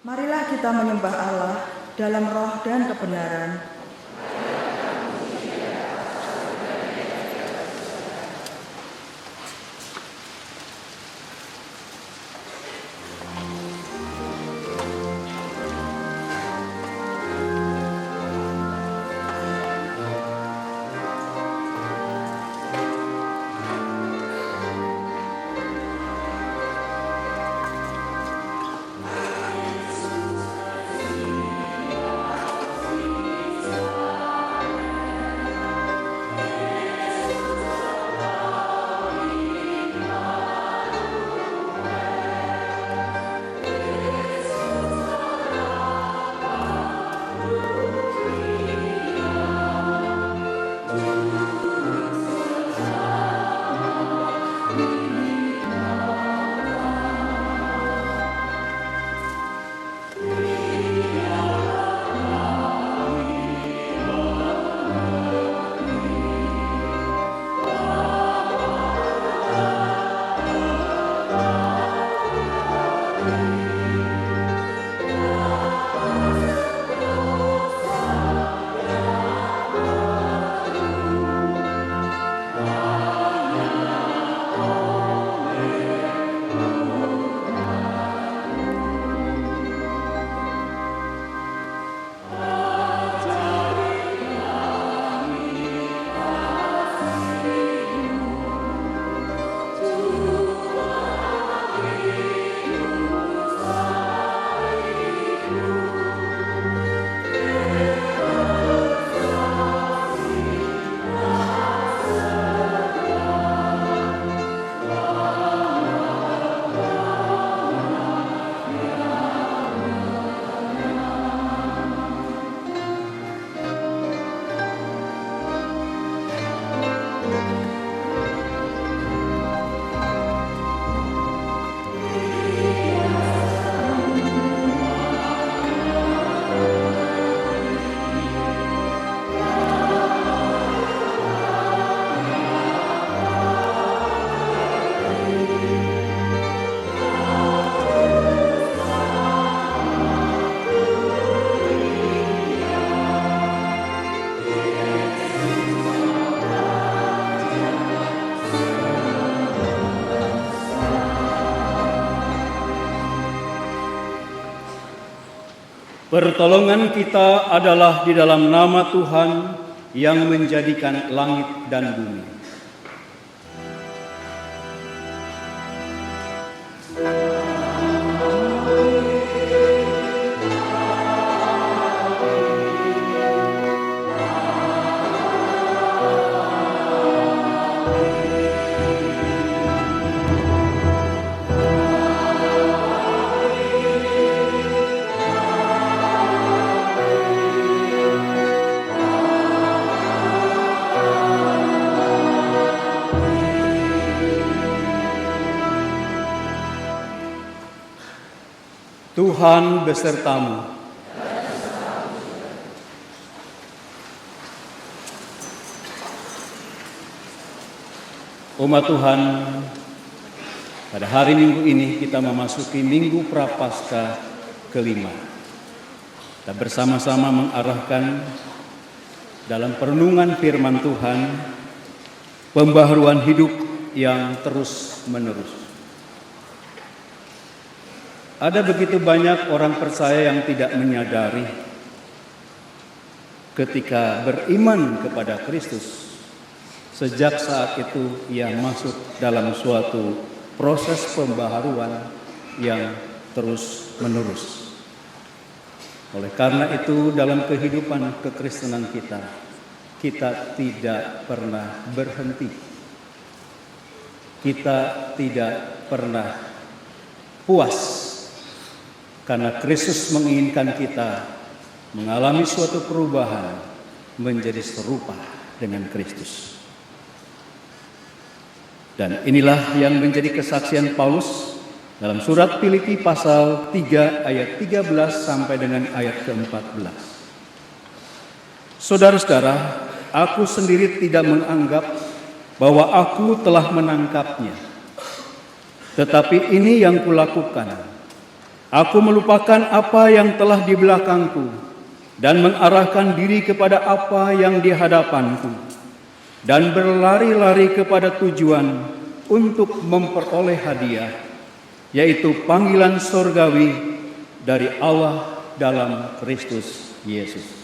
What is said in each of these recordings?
Marilah kita menyembah Allah dalam roh dan kebenaran. Pertolongan kita adalah di dalam nama Tuhan yang menjadikan langit dan bumi. Tuhan besertamu. Umat Tuhan, pada hari Minggu ini kita memasuki Minggu Prapaskah kelima. Kita bersama-sama mengarahkan dalam perenungan firman Tuhan, pembaharuan hidup yang terus-menerus. Ada begitu banyak orang percaya yang tidak menyadari ketika beriman kepada Kristus, sejak saat itu ia masuk dalam suatu proses pembaharuan yang terus-menerus. Oleh karena itu dalam kehidupan kekristenan kita tidak pernah berhenti. Kita tidak pernah puas. Karena Kristus menginginkan kita mengalami suatu perubahan menjadi serupa dengan Kristus. Dan inilah yang menjadi kesaksian Paulus dalam surat Filipi pasal 3 ayat 13 sampai dengan ayat ke-14. Saudara-saudara, aku sendiri tidak menganggap bahwa aku telah menangkapnya. Tetapi ini yang kulakukan. Aku melupakan apa yang telah di belakangku dan mengarahkan diri kepada apa yang di hadapanku dan berlari-lari kepada tujuan untuk memperoleh hadiah, yaitu panggilan sorgawi dari Allah dalam Kristus Yesus.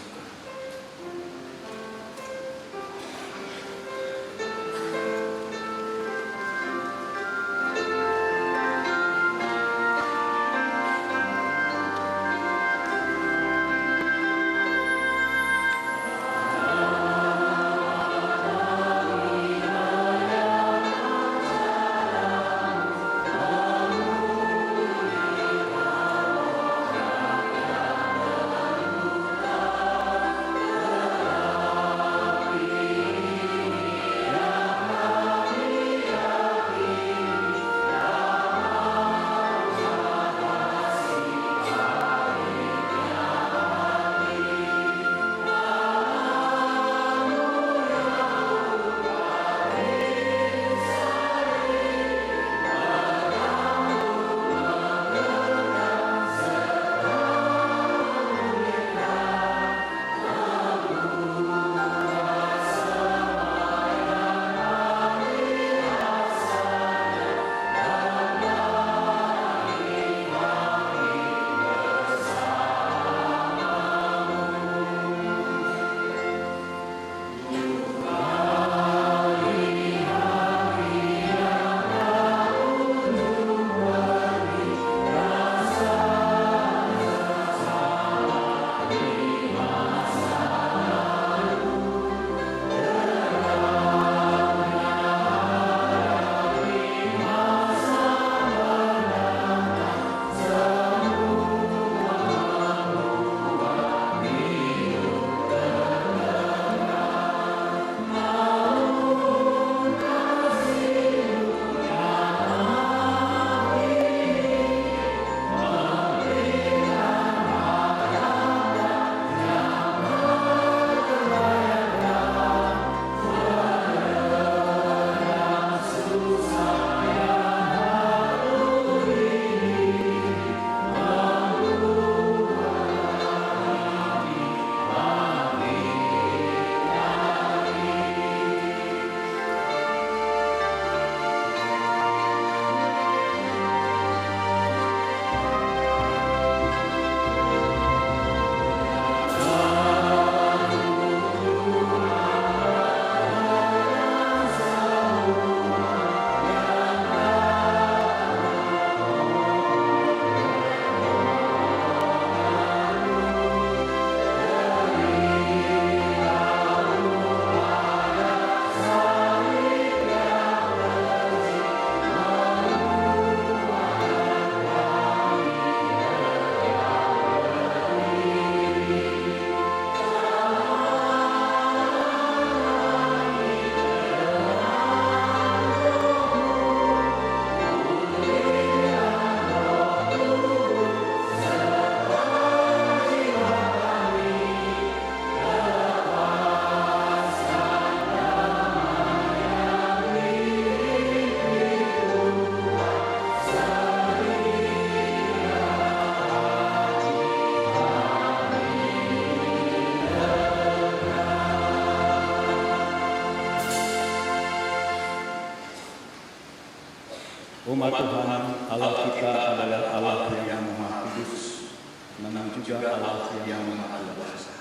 Umat Tuhan, Allah kita adalah Allah yang Maha Kudus, namun juga Allah yang Maha Kuasa.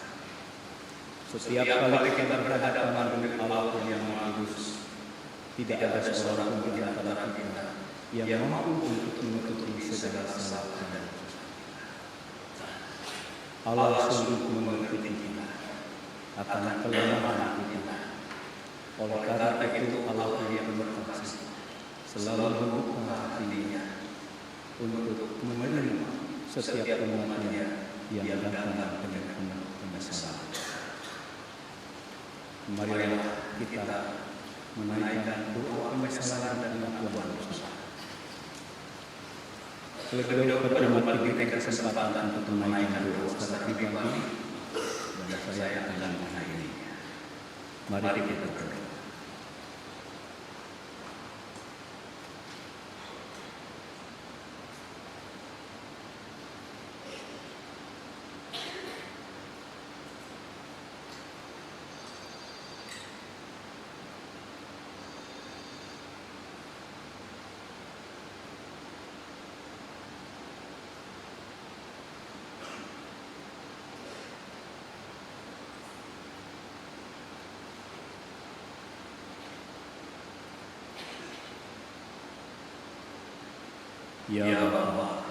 Setiap kali kita berhadapan dengan Allah yang Maha Kudus, tidak ada seorang pun di antara kita yang mampu untuk menutupi segala kesalahan. Allah sungguh mengerti kita akan kelemahan kita. Oleh karena itu Allah yang berkasih selalu membuka hatinya untuk menerima setiap umatnya yang datang dengan penuh penyesalan. Marilah kita menaikkan doa penyesalan dan pengakuan dosa. Lebih berumat diberikan kesempatan untuk menaikkan doa secara pribadi dan saya akan mengakhirinya. Mari kita berdoa. Ya Bapa,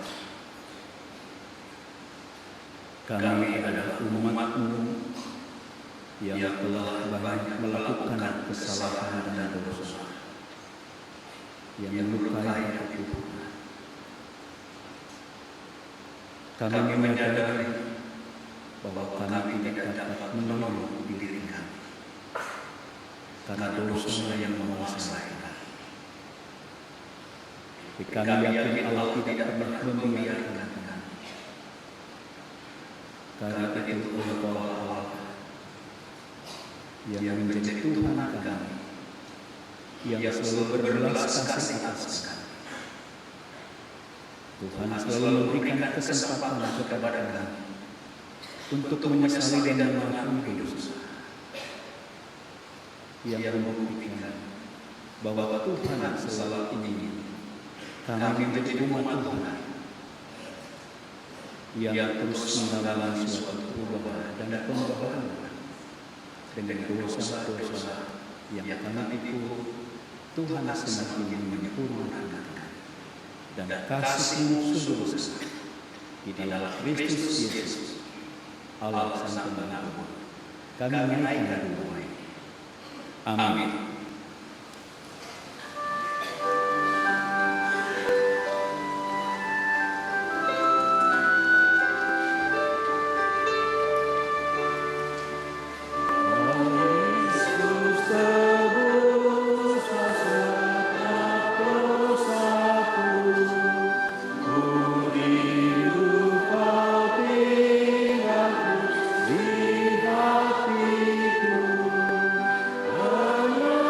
kami adalah umat-Mu yang telah banyak melakukan kesalahan dan dosa yang melukai hati Tuhan. Kami menyadari bahwa kami tidak dapat menolong diri kami karena dosa yang menguasai kami. Tapi kami yakin Allah tidak pernah membiarkan kami. Karena itu Engkau Allah yang menjadi Tuhan kami, yang selalu berbelas kasih atas kami. Tuhan selalu memberikan kesempatan kepada kami untuk menyesali dan mengampuni dosa, yang membuktikan bahwa Tuhan selalu ingin kami menjadi umat Tuhan yang terus mengalami suatu perubahan dan pembaharuan dengan dosa-dosa yang kami pikul. Tuhan semakin menyempurnakan kami, dan kasih-Mu sungguh besar di dalam Kristus Yesus, Allah Sang Pengampun. Kami naikkan doa. Amin. Di hatiku hanya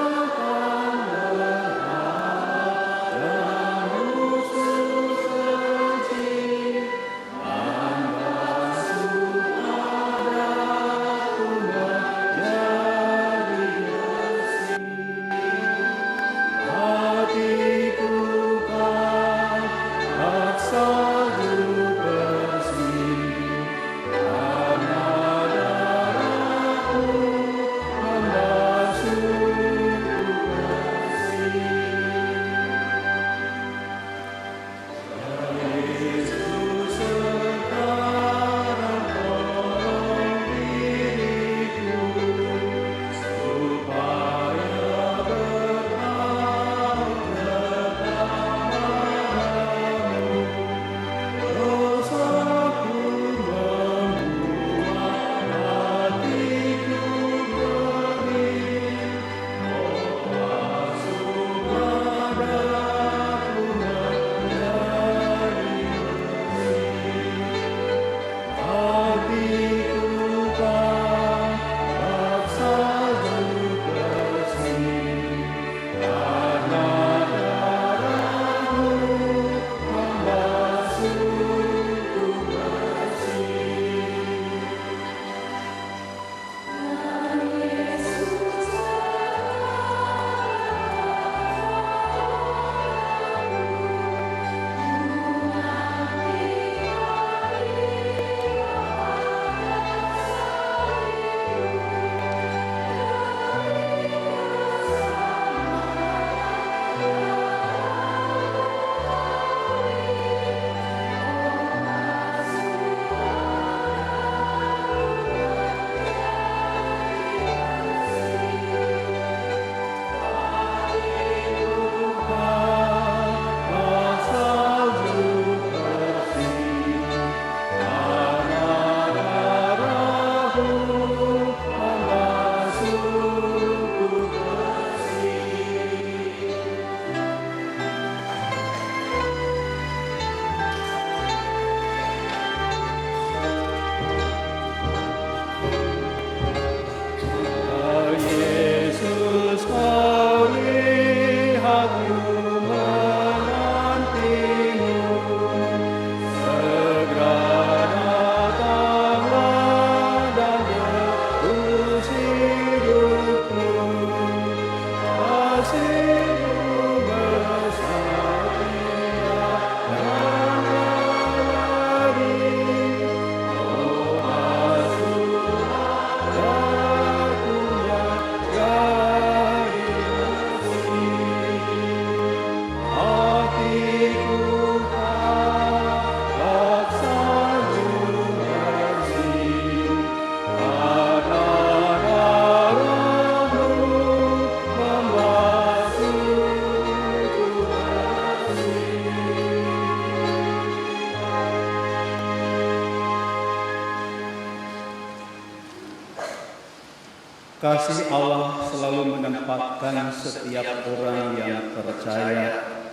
Kasih Allah selalu menempatkan setiap orang yang percaya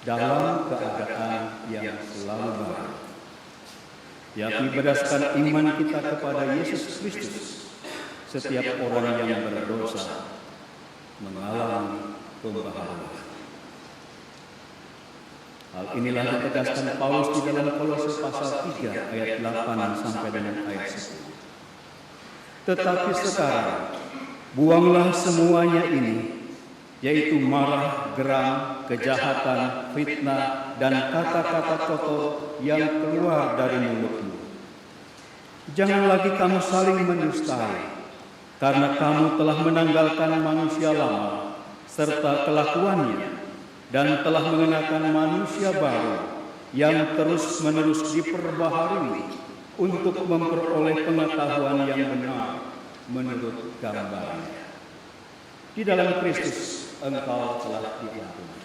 dalam keadaan yang selalu baik, yakni berdasarkan iman kita kepada Yesus Kristus. Setiap orang yang berdosa mengalami pembaharuan. Hal inilah ditegaskan Paulus di dalam Kolose pasal 3 ayat 8 sampai dengan ayat 10. Tetapi sekarang buanglah semuanya ini, yaitu marah, geram, kejahatan, fitnah, dan kata-kata kotor yang keluar dari mulutmu. Jangan lagi kamu saling mendustai, karena kamu telah menanggalkan manusia lama serta kelakuannya, dan telah mengenakan manusia baru yang terus-menerus diperbaharui untuk memperoleh pengetahuan yang benar menurut gambarannya. Di dalam Kristus engkau telah diampuni.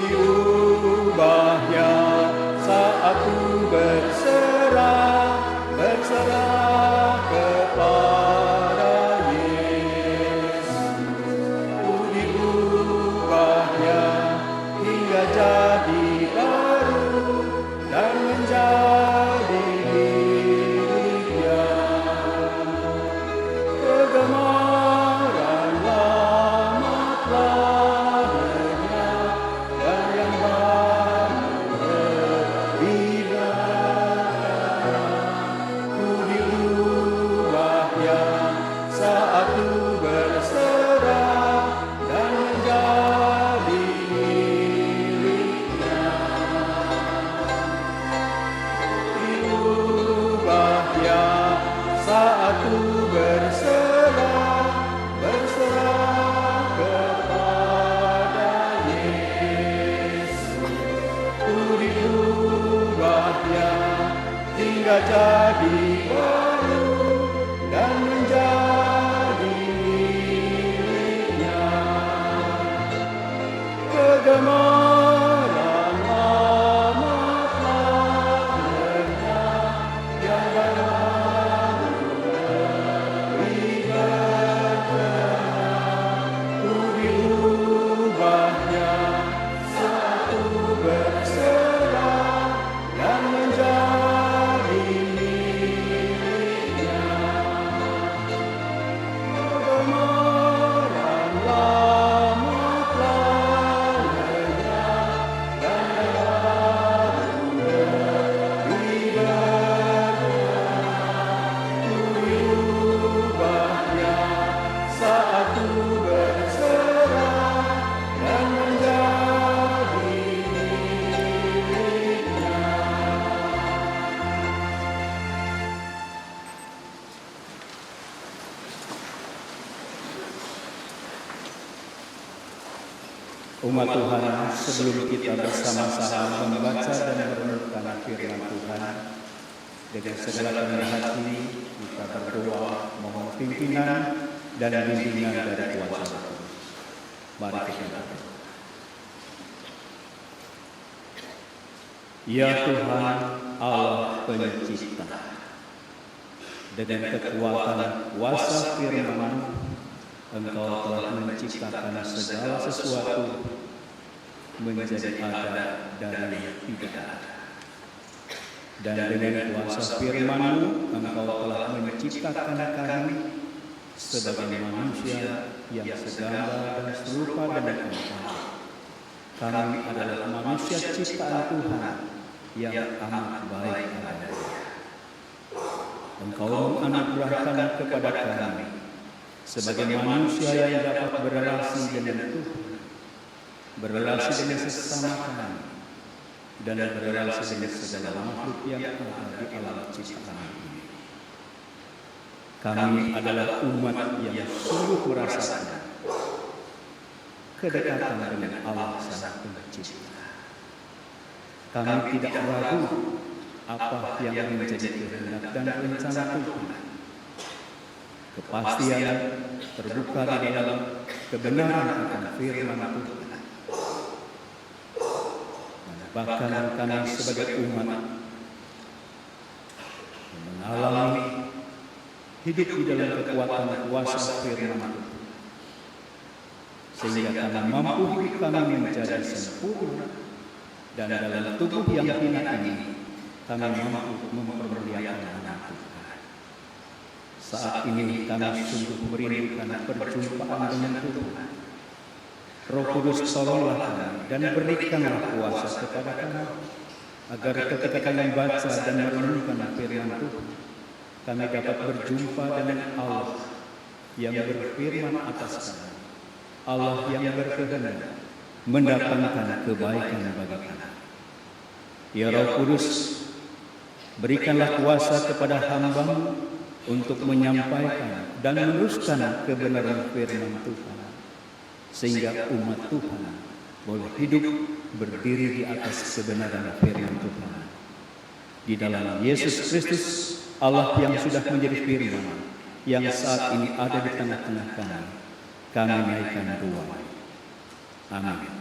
Diubahnya saat ku berserah kepada Yesus. Ku diubahnya hingga jadi baru dan menjadi miliknya. Kegemaran lama telah lenyap dan yang baru berbinar. Ku diubahnya saat ku berserah dan menjadi miliknya. Diubahnya saat ku berserah kepada Yesus. Ku diubahnya hingga jadi baru dan menjadi miliknya. Kegemaran lama telah lenyap, yang baru berkenan. Ku diubahnya saat ku berserah dan menjadi miliknya. Kegemaran lama telah lenyap dan yang baru berkenan. Ku diubahnya saat ku berserah dan menjadi miliknya. Umat Tuhan, sebelum kita bersama-sama membaca dan merenungkan firman Tuhan, dengan segala kerendahan hati kita berdoa mohon pimpinan dan bimbingan dari kuasa Tuhan. Mari kita berdoa. Ya Tuhan Allah Pencipta, dengan kekuatan kuasa firman-Mu, Engkau telah menciptakan segala sesuatu menjadi ada dari tidak ada. Dan dengan kuasa firman-Mu, Engkau telah menciptakan kami sebagai manusia yang segambar dan serupa dengan Engkau. Kami adalah manusia ciptaan Tuhan yang amat baik adanya. Engkau menganugerahkan kepada kami sebagai manusia yang dapat berrelasi dengan Tuhan, berrelasi dengan sesama kami, dan berrelasi dengan segala makhluk yang ada di alam ciptaan ini. Kami adalah umat yang sungguh merasakan kedekatan dengan Allah Sang Pencipta. Kami tidak ragu apa yang menjadi kehendak dan rencana Tuhan. Kepastian terbuka di dalam kebenaran akan firman Tuhan. Bahkan kami sebagai umat mengalami hidup di dalam kekuatan kuasa firman Tuhan, sehingga kami mampu hidup kami menjadi sempurna, dan dalam tubuh yang hina ini kami mampu mempermuliakan nama Tuhan. Saat ini kami sungguh merindukan perjumpaan dengan Tuhan. Roh Kudus tolonglah kami dan berikanlah kuasa kepada kami, agar ketika kami membaca dan merenungkan firman Tuhan, kami dapat berjumpa dengan Allah yang berfirman atas kami, Allah yang berkehendak mendatangkan kebaikan bagi kami. Ya Roh Kudus, berikanlah kuasa kepada hamba-Mu untuk menyampaikan dan meneruskan kebenaran firman Tuhan, sehingga umat Tuhan boleh hidup berdiri di atas kebenaran firman Tuhan. Di dalam Yesus Kristus, Allah yang sudah menjadi firman, yang saat ini ada di tengah-tengah kami naikkan doa. Amin.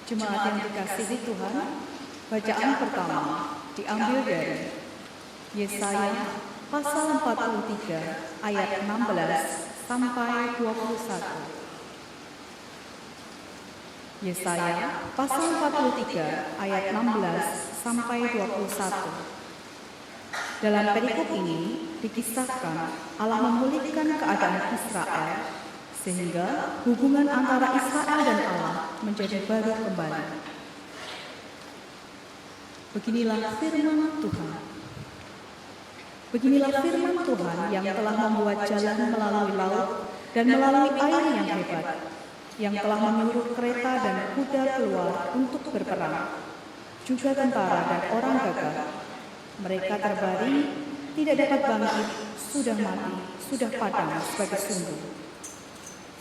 Jemaat yang dikasihi Tuhan, bacaan pertama diambil dari Yesaya pasal 43 ayat 16 sampai 21. Yesaya pasal 43 ayat 16 sampai 21. Dalam perikop ini dikisahkan Allah memulihkan keadaan Israel, sehingga hubungan antara Israel dan Allah menjadi baru kembali. Beginilah firman Tuhan. Beginilah firman Tuhan yang telah membuat jalan melalui laut dan melalui air yang hebat, yang telah menyuruh kereta dan kuda keluar untuk berperang, juga tentara dan orang gagah. Mereka terbaring, tidak dapat bangkit, sudah mati, sudah padam sebagai sumbu.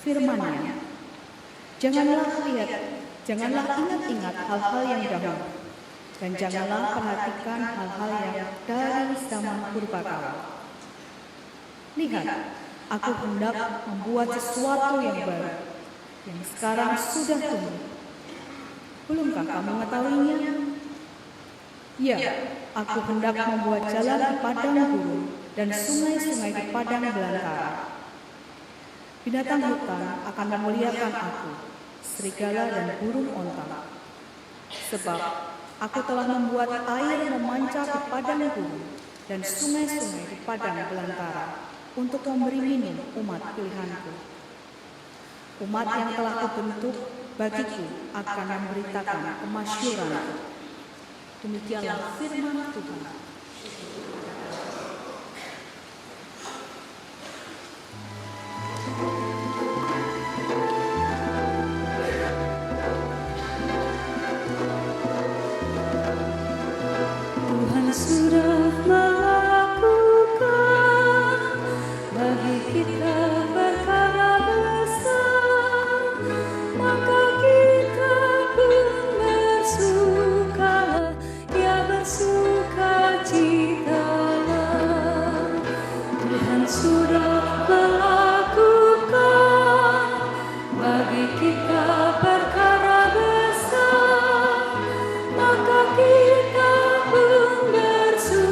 Firman-Nya, janganlah ingat-ingat hal-hal yang dahulu, dan janganlah perhatikan hal-hal yang dari zaman purbakala. Lihat, aku hendak membuat sesuatu yang baru, yang sekarang sudah tumbuh. Belumkah kamu mengetahuinya? Ya, aku hendak membuat jalan di padang gurun dan sungai-sungai di padang belantara. Binatang hutan akan memuliakan aku, serigala dan burung onta. Sebab aku telah membuat air memancar di padang gurun dan sungai-sungai di padang belantara untuk memberi minum umat pilihanku. Umat yang telah kubentuk bagiku akan memberitakan kemasyhuranku. Demikianlah firman Tuhan. Sudah melakukan bagi kita perkara besar, maka kita pun bersukalah, ya bersukacitalah. Tuhan sudah melakukan bagi kita perkara besar, maka kita pun bersukalah.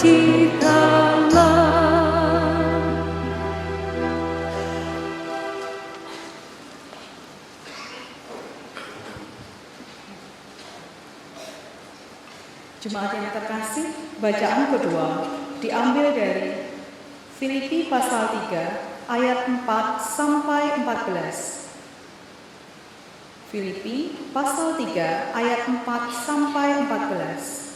sukacitalah. Jemaat yang terkasih, bacaan kedua diambil dari Filipi pasal 3 ayat 4 sampai 14. Filipi pasal 3 ayat 4 sampai 14.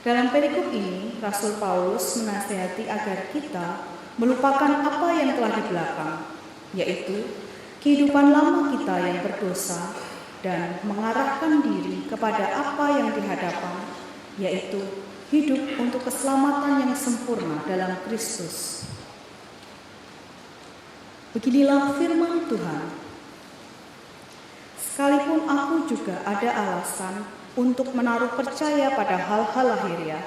Dalam perikop ini, Rasul Paulus menasihati agar kita melupakan apa yang telah di belakang, yaitu kehidupan lama kita yang berdosa, dan mengarahkan diri kepada apa yang di hadapan, yaitu hidup untuk keselamatan yang sempurna dalam Kristus. Beginilah firman Tuhan. Sekalipun aku juga ada alasan untuk menaruh percaya pada hal-hal lahiriah,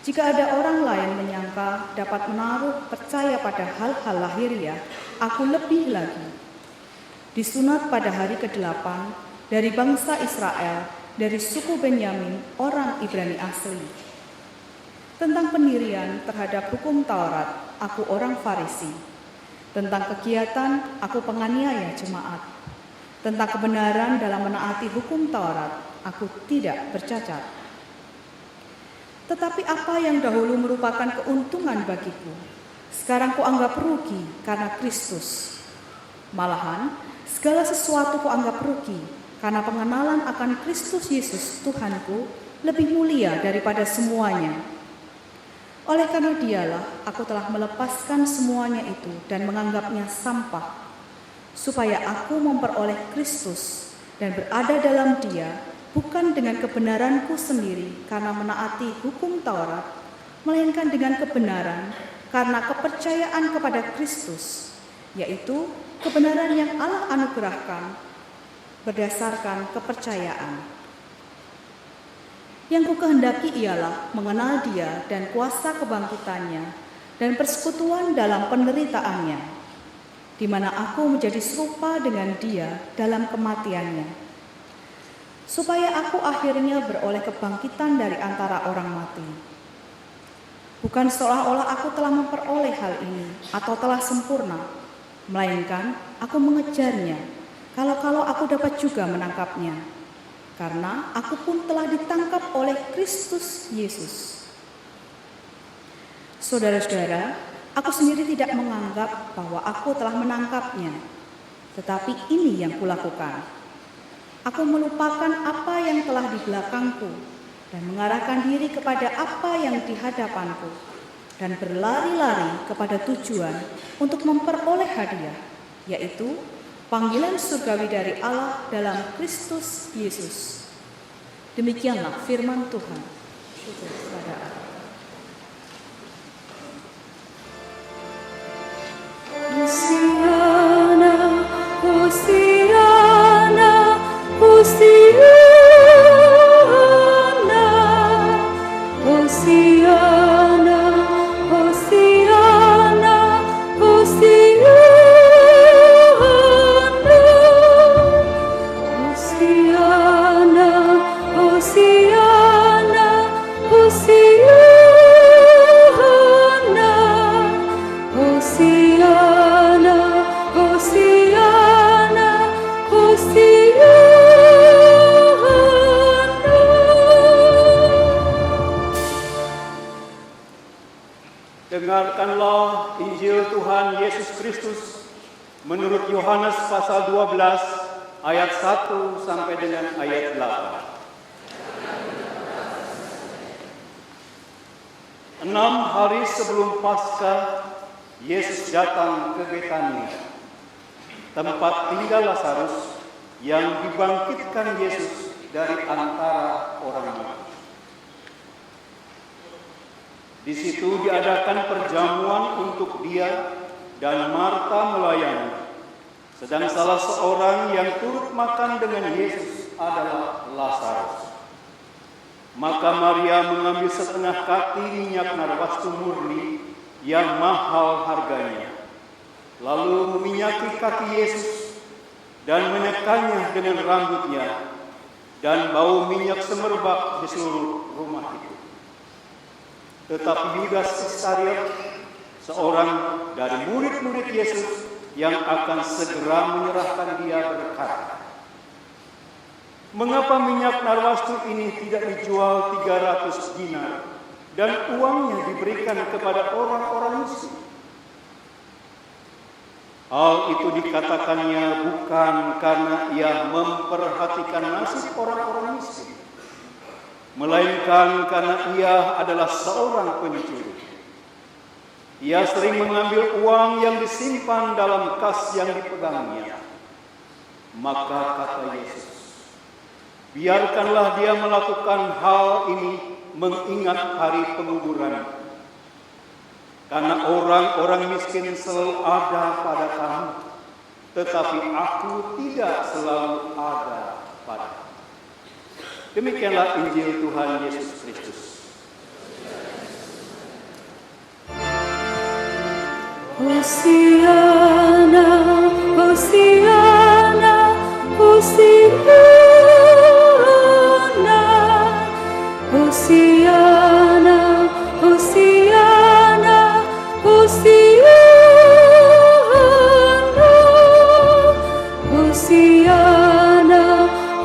jika ada orang lain menyangka dapat menaruh percaya pada hal-hal lahiriah, aku lebih lagi. Disunat pada hari ke-8 dari bangsa Israel, dari suku Benyamin, orang Ibrani asli. Tentang pendirian terhadap hukum Taurat, aku orang Farisi. Tentang kegiatan, aku penganiaya jemaat. Tentang kebenaran dalam menaati hukum Taurat, aku tidak bercacat. Tetapi apa yang dahulu merupakan keuntungan bagiku, sekarang kuanggap rugi karena Kristus. Malahan, segala sesuatu kuanggap rugi karena pengenalan akan Kristus Yesus Tuhanku lebih mulia daripada semuanya. Oleh karena dialah aku telah melepaskan semuanya itu dan menganggapnya sampah, supaya aku memperoleh Kristus dan berada dalam Dia, bukan dengan kebenaranku sendiri karena menaati hukum Taurat, melainkan dengan kebenaran karena kepercayaan kepada Kristus, yaitu kebenaran yang Allah anugerahkan berdasarkan kepercayaan. Yang kukehendaki ialah mengenal Dia dan kuasa kebangkitannya dan persekutuan dalam penderitaannya, di mana aku menjadi serupa dengan Dia dalam kematiannya, supaya aku akhirnya beroleh kebangkitan dari antara orang mati. Bukan seolah-olah aku telah memperoleh hal ini atau telah sempurna, melainkan aku mengejarnya, kalau aku dapat juga menangkapnya. Karena aku pun telah ditangkap oleh Kristus Yesus. Saudara-saudara, aku sendiri tidak menganggap bahwa aku telah menangkapnya, tetapi ini yang kulakukan. Aku melupakan apa yang telah di belakangku dan mengarahkan diri kepada apa yang di hadapanku, dan berlari-lari kepada tujuan untuk memperoleh hadiah, yaitu panggilan surgawi dari Allah dalam Kristus Yesus. Demikianlah firman Tuhan. Syukur kepada Allah. Hosiana, Hosiana, Hosiana, Hosiana, Hosiana, Hosiana. Dengarkanlah Injil Tuhan Yesus Kristus menurut Yohanes pasal 12 ayat 1 sampai dengan ayat 8. 6 hari sebelum Paskah, Yesus datang ke Betania, tempat tinggal Lazarus yang dibangkitkan Yesus dari antara orang mati. Di situ diadakan perjamuan untuk dia dan Marta melayani. Sedang salah seorang yang turut makan dengan Yesus adalah Lazarus. Maka Maria mengambil setengah kati minyak narwastu murni yang mahal harganya, lalu meminyaki kaki Yesus dan menyekannya dengan rambutnya, dan bau minyak semerbak di seluruh rumah itu. Tetapi Yudas Iskariot, seorang dari murid-murid Yesus yang akan segera menyerahkan dia, berkata, "Mengapa minyak narwastu ini tidak dijual 300 dinar dan uangnya diberikan kepada orang-orang miskin?" Hal itu dikatakannya bukan karena ia memperhatikan nasib orang-orang miskin, melainkan karena ia adalah seorang pencuri. Ia sering mengambil uang yang disimpan dalam kas yang dipegangnya. Maka kata Yesus, "Biarkanlah dia melakukan hal ini mengingat hari penguburan. Karena orang-orang miskin selalu ada pada kamu, tetapi aku tidak selalu ada padamu." Demikianlah Injil Tuhan Yesus Kristus. Hosiana, Hosiana, Hosiana, Hosiana, Hosiana, Hosiana,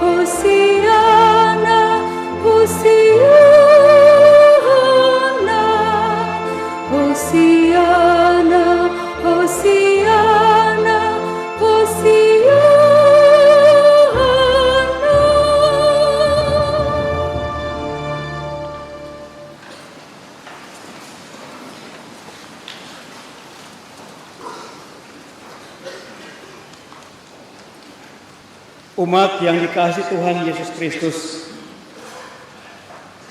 Hosiana, Hosiana, Hosiana, Hosiana, Hosiana, Hosiana. Umat yang dikasihi Tuhan Yesus Kristus,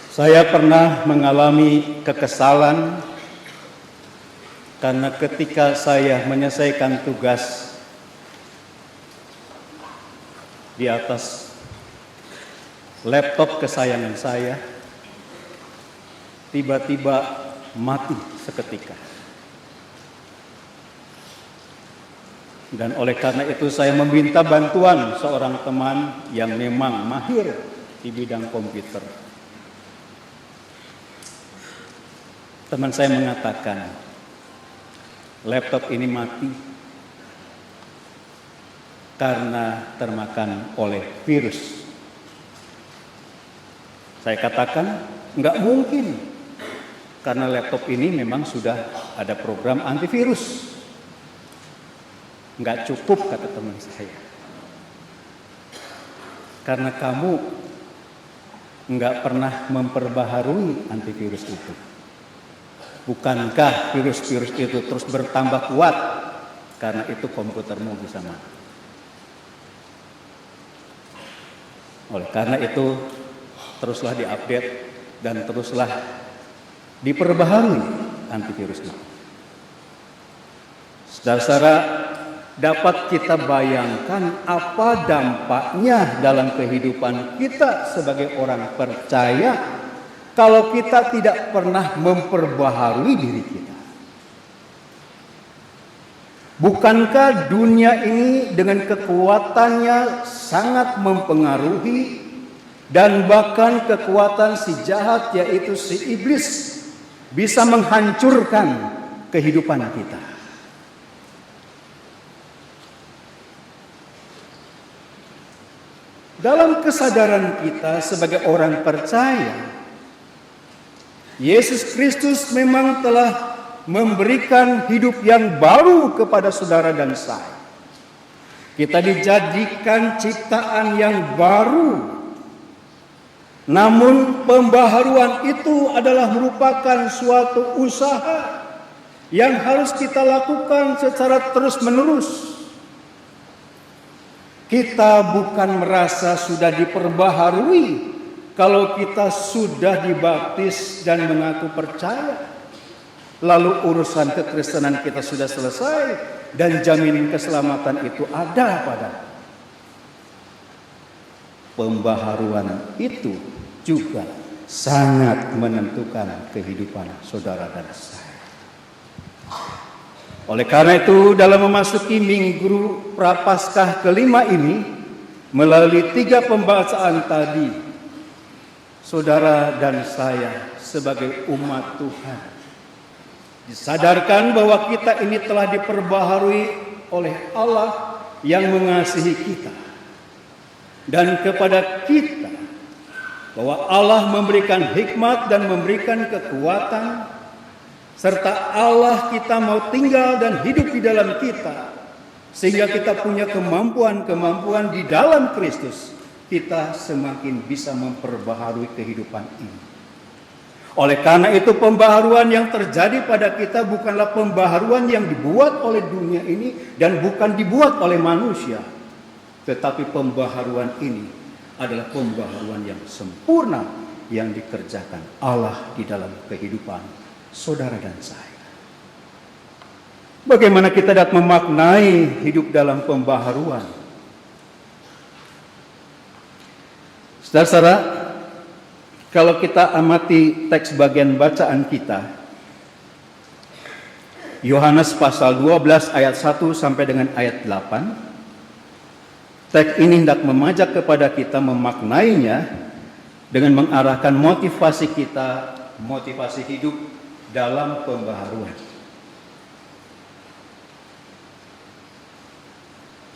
saya pernah mengalami kekesalan karena ketika saya menyelesaikan tugas di atas laptop kesayangan saya, tiba-tiba mati seketika. Dan oleh karena itu saya meminta bantuan seorang teman yang memang mahir di bidang komputer. Teman saya mengatakan, laptop ini mati karena termakan oleh virus. Saya katakan, enggak mungkin, karena laptop ini memang sudah ada program antivirus. Enggak cukup, kata teman saya. Karena kamu enggak pernah memperbaharui antivirus itu. Bukankah virus-virus itu terus bertambah kuat? Karena itu komputermu bisa mati. Oleh karena itu, teruslah diupdate dan teruslah diperbaharui antivirusnya. Saudara-saudara, dapat kita bayangkan apa dampaknya dalam kehidupan kita sebagai orang percaya kalau kita tidak pernah memperbaharui diri kita. Bukankah dunia ini dengan kekuatannya sangat mempengaruhi dan bahkan kekuatan si jahat, yaitu si iblis, bisa menghancurkan kehidupan kita? Dalam kesadaran kita sebagai orang percaya, Yesus Kristus memang telah memberikan hidup yang baru kepada saudara dan saya. Kita dijadikan ciptaan yang baru. Namun pembaharuan itu adalah merupakan suatu usaha yang harus kita lakukan secara terus-menerus. Kita bukan merasa sudah diperbaharui kalau kita sudah dibaptis dan mengaku percaya. Lalu urusan kekristenan kita sudah selesai dan jaminan keselamatan itu ada pada. Pembaharuan itu juga sangat menentukan kehidupan saudara dan saya. Oleh karena itu, dalam memasuki Minggu Prapaskah kelima ini, melalui 3 pembacaan tadi, saudara dan saya sebagai umat Tuhan. Disadarkan bahwa kita ini telah diperbaharui oleh Allah yang mengasihi kita. Dan kepada kita bahwa Allah memberikan hikmat dan memberikan kekuatan, serta Allah kita mau tinggal dan hidup di dalam kita, sehingga kita punya kemampuan-kemampuan di dalam Kristus. Kita semakin bisa memperbaharui kehidupan ini. Oleh karena itu, pembaharuan yang terjadi pada kita bukanlah pembaharuan yang dibuat oleh dunia ini dan bukan dibuat oleh manusia. Tetapi pembaharuan ini adalah pembaharuan yang sempurna yang dikerjakan Allah di dalam kehidupan saudara dan saya. Bagaimana kita dapat memaknai hidup dalam pembaharuan? Saudara-saudara, kalau kita amati teks bagian bacaan kita, Yohanes pasal 12 ayat 1 sampai dengan ayat 8, teks ini hendak memajak kepada kita memaknainya dengan mengarahkan motivasi kita, motivasi hidup dalam pembaharuan.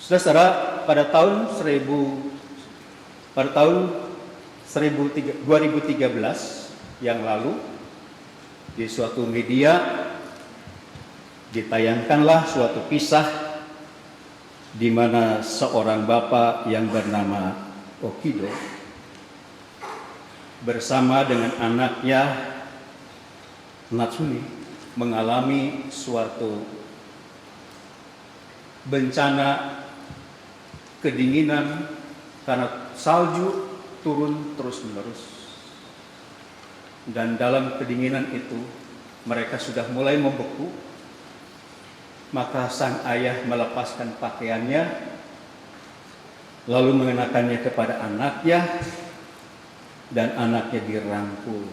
Saudara, pada tahun 2013 yang lalu, di suatu media ditayangkanlah suatu kisah di mana seorang bapak yang bernama Okido bersama dengan anaknya Natsumi mengalami suatu bencana kedinginan karena salju turun terus-menerus. Dan dalam kedinginan itu mereka sudah mulai membeku. Maka sang ayah melepaskan pakaiannya, lalu mengenakannya kepada anaknya, dan anaknya dirangkul.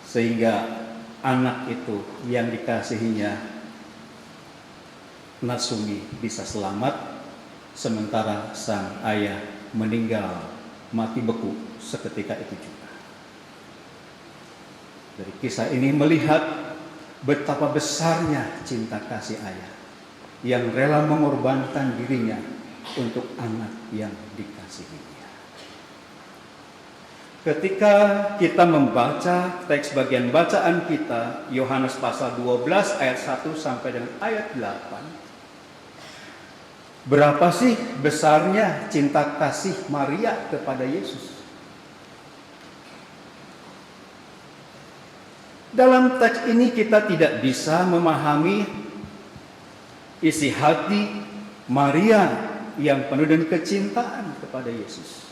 Sehingga anak itu yang dikasihinya, Natsumi, bisa selamat, sementara sang ayah meninggal mati beku seketika itu juga. Dari kisah ini melihat betapa besarnya cinta kasih ayah yang rela mengorbankan dirinya untuk anak yang dikasihinya. Ketika kita membaca teks bagian bacaan kita, Yohanes pasal 12 ayat 1 sampai dengan ayat 8, berapa sih besarnya cinta kasih Maria kepada Yesus? Dalam teks ini kita tidak bisa memahami isi hati Maria yang penuh dengan kecintaan kepada Yesus.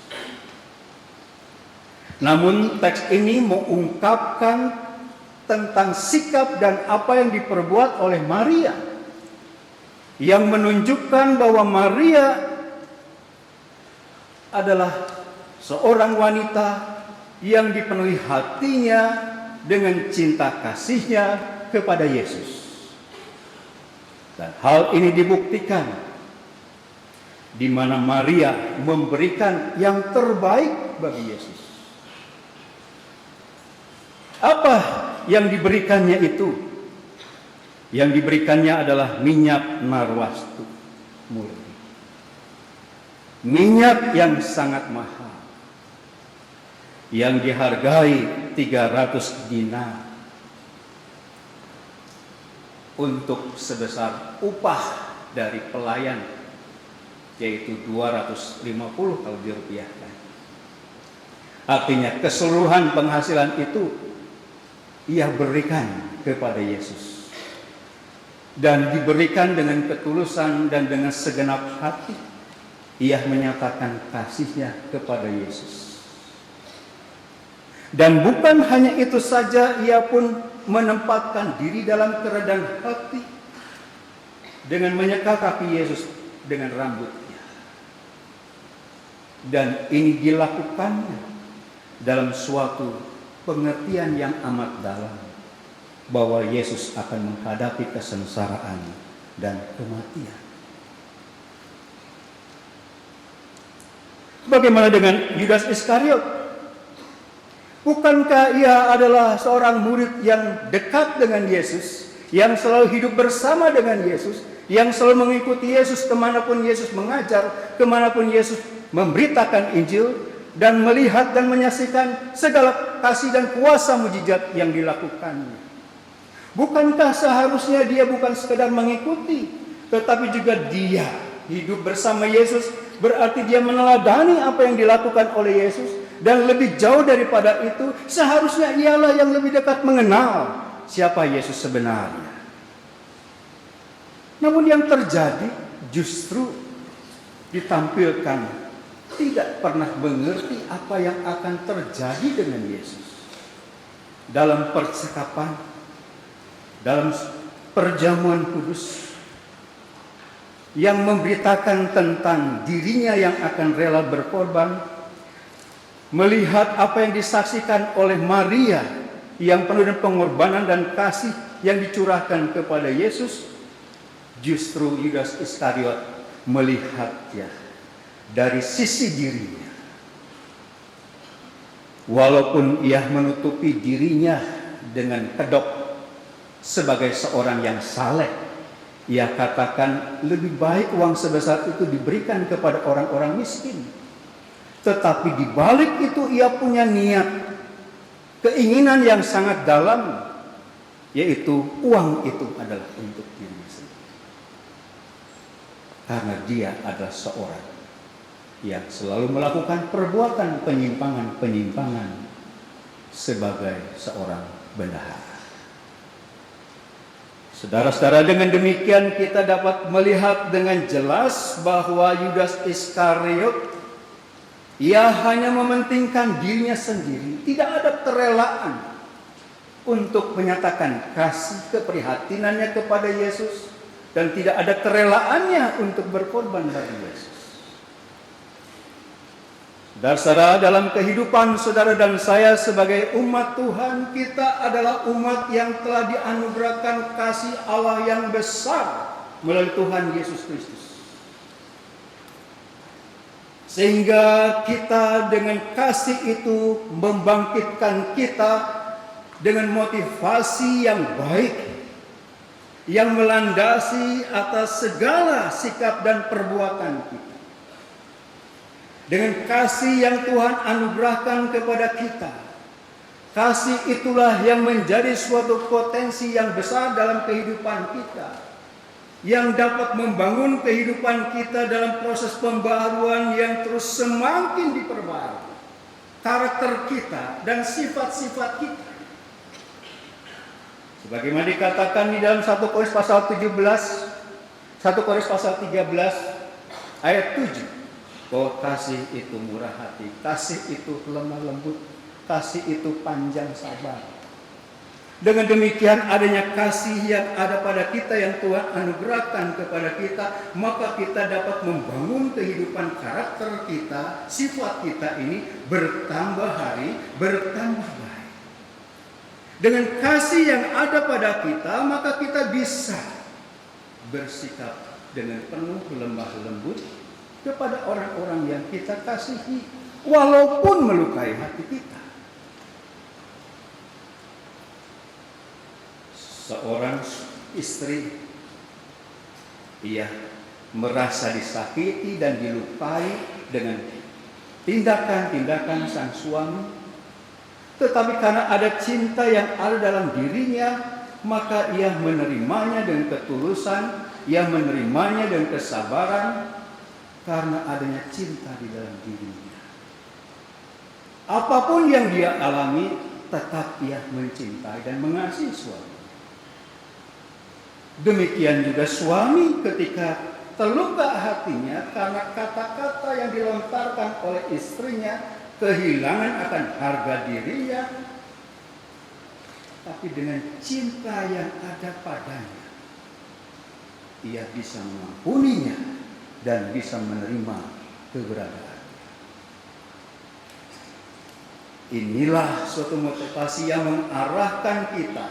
Namun teks ini mengungkapkan tentang sikap dan apa yang diperbuat oleh Maria, yang menunjukkan bahwa Maria adalah seorang wanita yang dipenuhi hatinya dengan cinta kasihnya kepada Yesus. Dan hal ini dibuktikan di mana Maria memberikan yang terbaik bagi Yesus. Apa yang diberikannya itu? Yang diberikannya adalah minyak narwastu murni. Minyak yang sangat mahal, yang dihargai 300 dinar untuk sebesar upah dari pelayan, yaitu 250 kalau dirupiahkan. Artinya keseluruhan penghasilan itu ia berikan kepada Yesus, dan diberikan dengan ketulusan dan dengan segenap hati. Ia menyatakan kasihnya kepada Yesus. Dan bukan hanya itu saja, ia pun menempatkan diri dalam kerendahan hati dengan menyekakapi Yesus dengan rambutnya. Dan ini dilakukannya dalam suatu pengertian yang amat dalam bahwa Yesus akan menghadapi kesengsaraan dan kematian. Bagaimana dengan Yudas Iskariot Bukankah ia adalah seorang murid yang dekat dengan Yesus, yang selalu hidup bersama dengan Yesus, yang selalu mengikuti Yesus kemanapun Yesus mengajar, kemanapun Yesus memberitakan Injil, dan melihat dan menyaksikan segala kasih dan kuasa mujizat yang dilakukannya? Bukankah seharusnya dia bukan sekedar mengikuti, tetapi juga dia hidup bersama Yesus, berarti dia meneladani apa yang dilakukan oleh Yesus, dan lebih jauh daripada itu, seharusnya ialah yang lebih dekat mengenal siapa Yesus sebenarnya. Namun yang terjadi justru ditampilkan tidak pernah mengerti apa yang akan terjadi dengan Yesus. Dalam percakapan, dalam perjamuan kudus, yang memberitakan tentang dirinya yang akan rela berkorban, melihat apa yang disaksikan oleh Maria yang penuh dengan pengorbanan dan kasih yang dicurahkan kepada Yesus, justru Yudas Iskariot melihatnya dari sisi dirinya. Walaupun ia menutupi dirinya dengan kedok sebagai seorang yang saleh, ia katakan lebih baik uang sebesar itu diberikan kepada orang-orang miskin. Tetapi di balik itu ia punya niat, keinginan yang sangat dalam, yaitu uang itu adalah untuk dirinya sendiri. Karena dia adalah seorang yang selalu melakukan perbuatan penyimpangan-penyimpangan sebagai seorang bendahara. Saudara-saudara, dengan demikian kita dapat melihat dengan jelas bahwa Yudas Iskariot, ia hanya mementingkan dirinya sendiri, tidak ada kerelaan untuk menyatakan kasih keprihatinannya kepada Yesus, dan tidak ada kerelaannya untuk berkorban bagi Yesus. Saudara-saudara, dalam kehidupan saudara dan saya sebagai umat Tuhan, kita adalah umat yang telah dianugerahkan kasih Allah yang besar melalui Tuhan Yesus Kristus. Sehingga kita dengan kasih itu membangkitkan kita dengan motivasi yang baik, yang melandasi atas segala sikap dan perbuatan kita. Dengan kasih yang Tuhan anugerahkan kepada kita, kasih itulah yang menjadi suatu potensi yang besar dalam kehidupan kita, yang dapat membangun kehidupan kita dalam proses pembaharuan yang terus semakin diperbarui karakter kita dan sifat-sifat kita. Sebagaimana dikatakan di dalam 1 Korintus pasal 13, 1 Korintus pasal 13 ayat 7, bahwa kasih itu murah hati, kasih itu lemah lembut, kasih itu panjang sabar. Dengan demikian, adanya kasih yang ada pada kita yang Tuhan anugerahkan kepada kita, maka kita dapat membangun kehidupan karakter kita, sifat kita ini bertambah hari, bertambah baik. Dengan kasih yang ada pada kita, maka kita bisa bersikap dengan penuh lemah lembut kepada orang-orang yang kita kasihi, walaupun melukai hati kita. Seorang istri, ia merasa disakiti dan dilukai dengan tindakan-tindakan sang suami, tetapi karena ada cinta yang ada dalam dirinya, maka ia menerimanya dengan ketulusan, ia menerimanya dengan kesabaran, karena adanya cinta di dalam dirinya. Apapun yang dia alami, tetap ia mencintai dan mengasihi suami. Demikian juga suami ketika terluka hatinya karena kata-kata yang dilontarkan oleh istrinya, kehilangan akan harga dirinya, tapi dengan cinta yang ada padanya, ia bisa mengampuninya dan bisa menerima keberadaan. Inilah suatu motivasi yang mengarahkan kita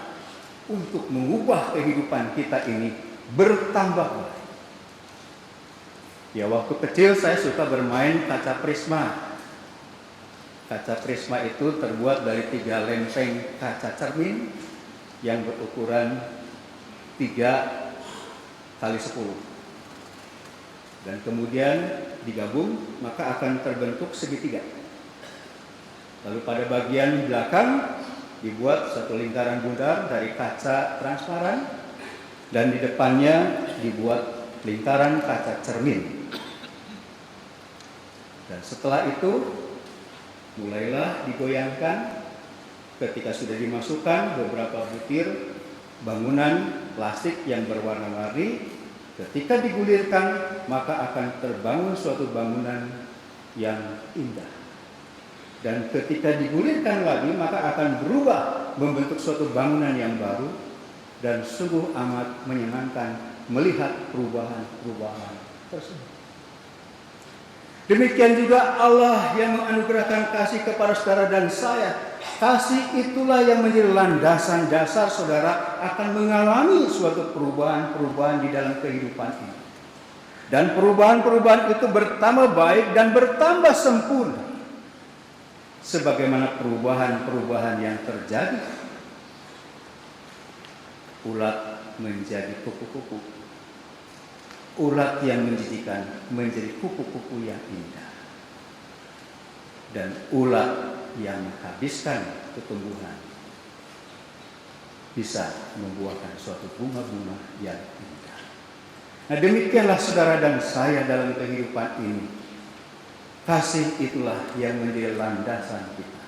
untuk mengubah kehidupan kita ini bertambah baik. Ya, waktu kecil saya suka bermain kaca prisma. Kaca prisma itu terbuat dari 3 lempeng kaca cermin yang berukuran 3 kali 10. Dan kemudian digabung maka akan terbentuk segitiga. Lalu pada bagian belakang dibuat satu lingkaran bundar dari kaca transparan dan di depannya dibuat lingkaran kaca cermin. Dan setelah itu mulailah digoyangkan. Ketika sudah dimasukkan beberapa butir bangunan plastik yang berwarna-warni, ketika digulirkan maka akan terbangun suatu bangunan yang indah. Dan ketika digulirkan lagi maka akan berubah membentuk suatu bangunan yang baru, dan sungguh amat menyenangkan melihat perubahan-perubahan tersebut. Demikian juga Allah yang menganugerahkan kasih kepada saudara dan saya. Kasih itulah yang menjadi landasan dasar saudara akan mengalami suatu perubahan-perubahan di dalam kehidupan ini. Dan perubahan-perubahan itu bertambah baik dan bertambah sempurna. Sebagaimana perubahan-perubahan yang terjadi. Ulat menjadi kupu-kupu. Ulat yang menjijikan menjadi kupu-kupu yang indah. Dan ulat yang menghabiskan tumbuhan bisa membuahkan suatu bunga-bunga yang indah. Nah, demikianlah saudara dan saya dalam kehidupan ini. Kasih itulah yang menjadi landasan kita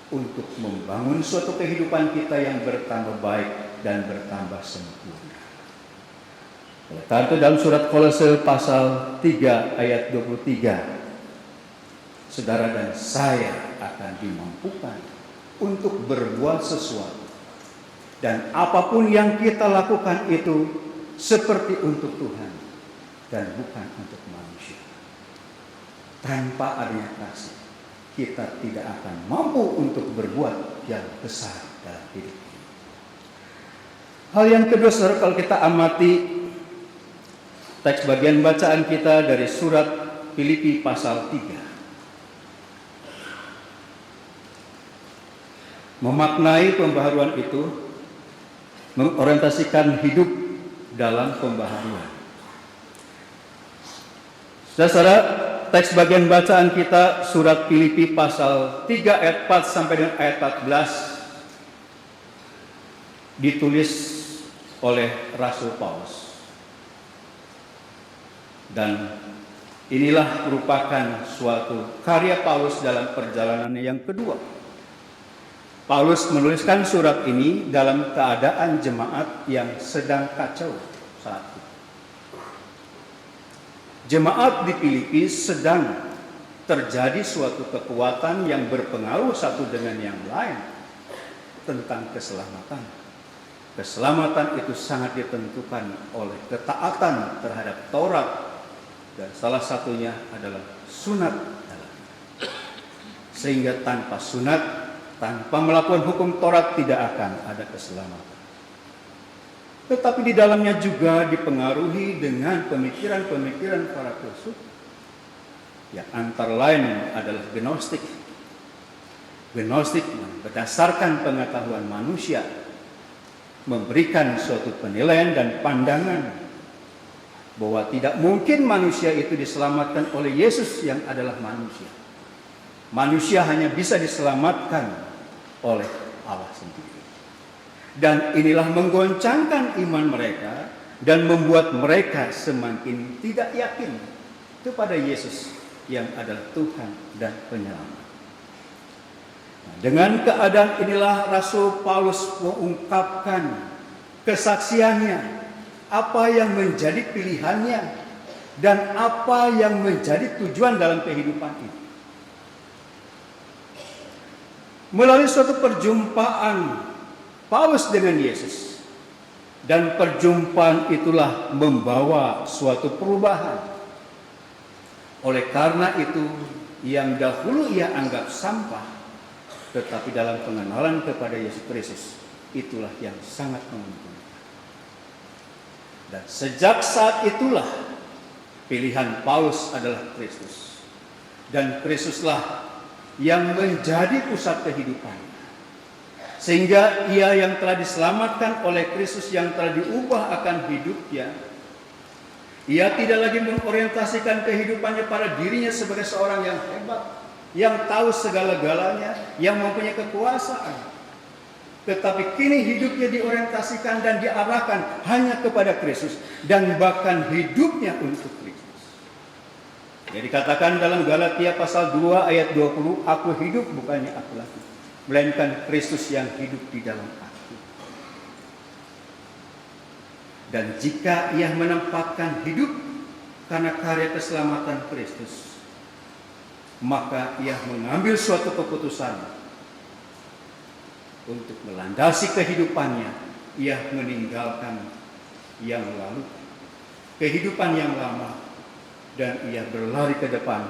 untuk membangun suatu kehidupan kita yang bertambah baik dan bertambah sempurna. Oleh karena itu dalam surat Kolose pasal 3 ayat 23, saudara dan saya akan dimampukan untuk berbuat sesuatu. Dan apapun yang kita lakukan itu seperti untuk Tuhan dan bukan untuk manusia. Tanpa adanya kasih, kita tidak akan mampu untuk berbuat yang besar dalam hidup ini. Hal yang kedua, saudara, kalau kita amati teks bagian bacaan kita dari surat Filipi pasal 3. Memaknai pembaharuan itu mengorientasikan hidup dalam pembaharuan. Saudara, teks bagian bacaan kita surat Filipi pasal 3 ayat 4 sampai dengan ayat 14 ditulis oleh Rasul Paulus. Dan inilah merupakan suatu karya Paulus dalam perjalanannya yang kedua. Paulus menuliskan surat ini dalam keadaan jemaat yang sedang kacau saat itu. Jemaat di Filipi sedang terjadi suatu kekuatan yang berpengaruh satu dengan yang lain tentang keselamatan. Keselamatan itu sangat ditentukan oleh ketaatan terhadap Taurat, dan salah satunya adalah sunat dalamnya. Sehingga tanpa sunat, tanpa melakukan hukum Taurat tidak akan ada keselamatan. Tetapi di dalamnya juga dipengaruhi dengan pemikiran-pemikiran para filsuf yang antara lain adalah Gnostik. Gnostik berdasarkan pengetahuan manusia memberikan suatu penilaian dan pandangan bahwa tidak mungkin manusia itu diselamatkan oleh Yesus yang adalah manusia. Manusia hanya bisa diselamatkan oleh Allah sendiri. Dan inilah menggoncangkan iman mereka dan membuat mereka semakin tidak yakin kepada Yesus yang adalah Tuhan dan Penyelamat. Nah, dengan keadaan inilah Rasul Paulus mengungkapkan kesaksiannya, apa yang menjadi pilihannya dan apa yang menjadi tujuan dalam kehidupan ini. Melalui suatu perjumpaan Paulus dengan Yesus, dan perjumpaan itulah membawa suatu perubahan. Oleh karena itu, yang dahulu ia anggap sampah, tetapi dalam pengenalan kepada Yesus Kristus, itulah yang sangat menguntungkan. Dan sejak saat itulah pilihan Paulus adalah Kristus, dan Kristuslah yang menjadi pusat kehidupan. Sehingga ia yang telah diselamatkan oleh Kristus yang telah diubah akan hidupnya, ia tidak lagi mengorientasikan kehidupannya pada dirinya sebagai seorang yang hebat, yang tahu segala-galanya, yang mempunyai kekuasaan. Tetapi kini hidupnya diorientasikan dan diarahkan hanya kepada Kristus, dan bahkan hidupnya untuk Kristus. Jadi dikatakan dalam Galatia pasal 2 ayat 20, aku hidup bukannya aku lagi, melainkan Kristus yang hidup di dalam aku. Dan jika ia menempatkan hidup karena karya keselamatan Kristus, maka ia mengambil suatu keputusan untuk melandasi kehidupannya. Ia meninggalkan yang lalu, kehidupan yang lama, dan ia berlari ke depan,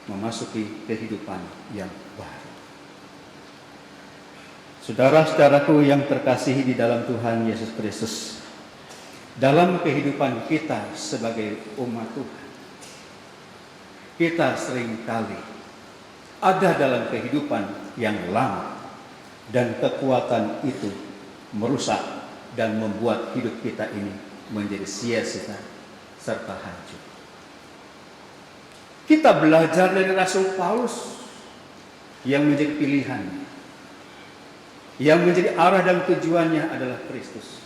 memasuki kehidupan yang baru. Saudara-saudaraku yang terkasihi di dalam Tuhan Yesus Kristus, dalam kehidupan kita sebagai umat Tuhan, kita seringkali ada dalam kehidupan yang lama, dan kekuatan itu merusak dan membuat hidup kita ini menjadi sia-sia serta hancur. Kita belajar dari Rasul Paulus yang menjadi pilihan, yang menjadi arah dan tujuannya adalah Kristus.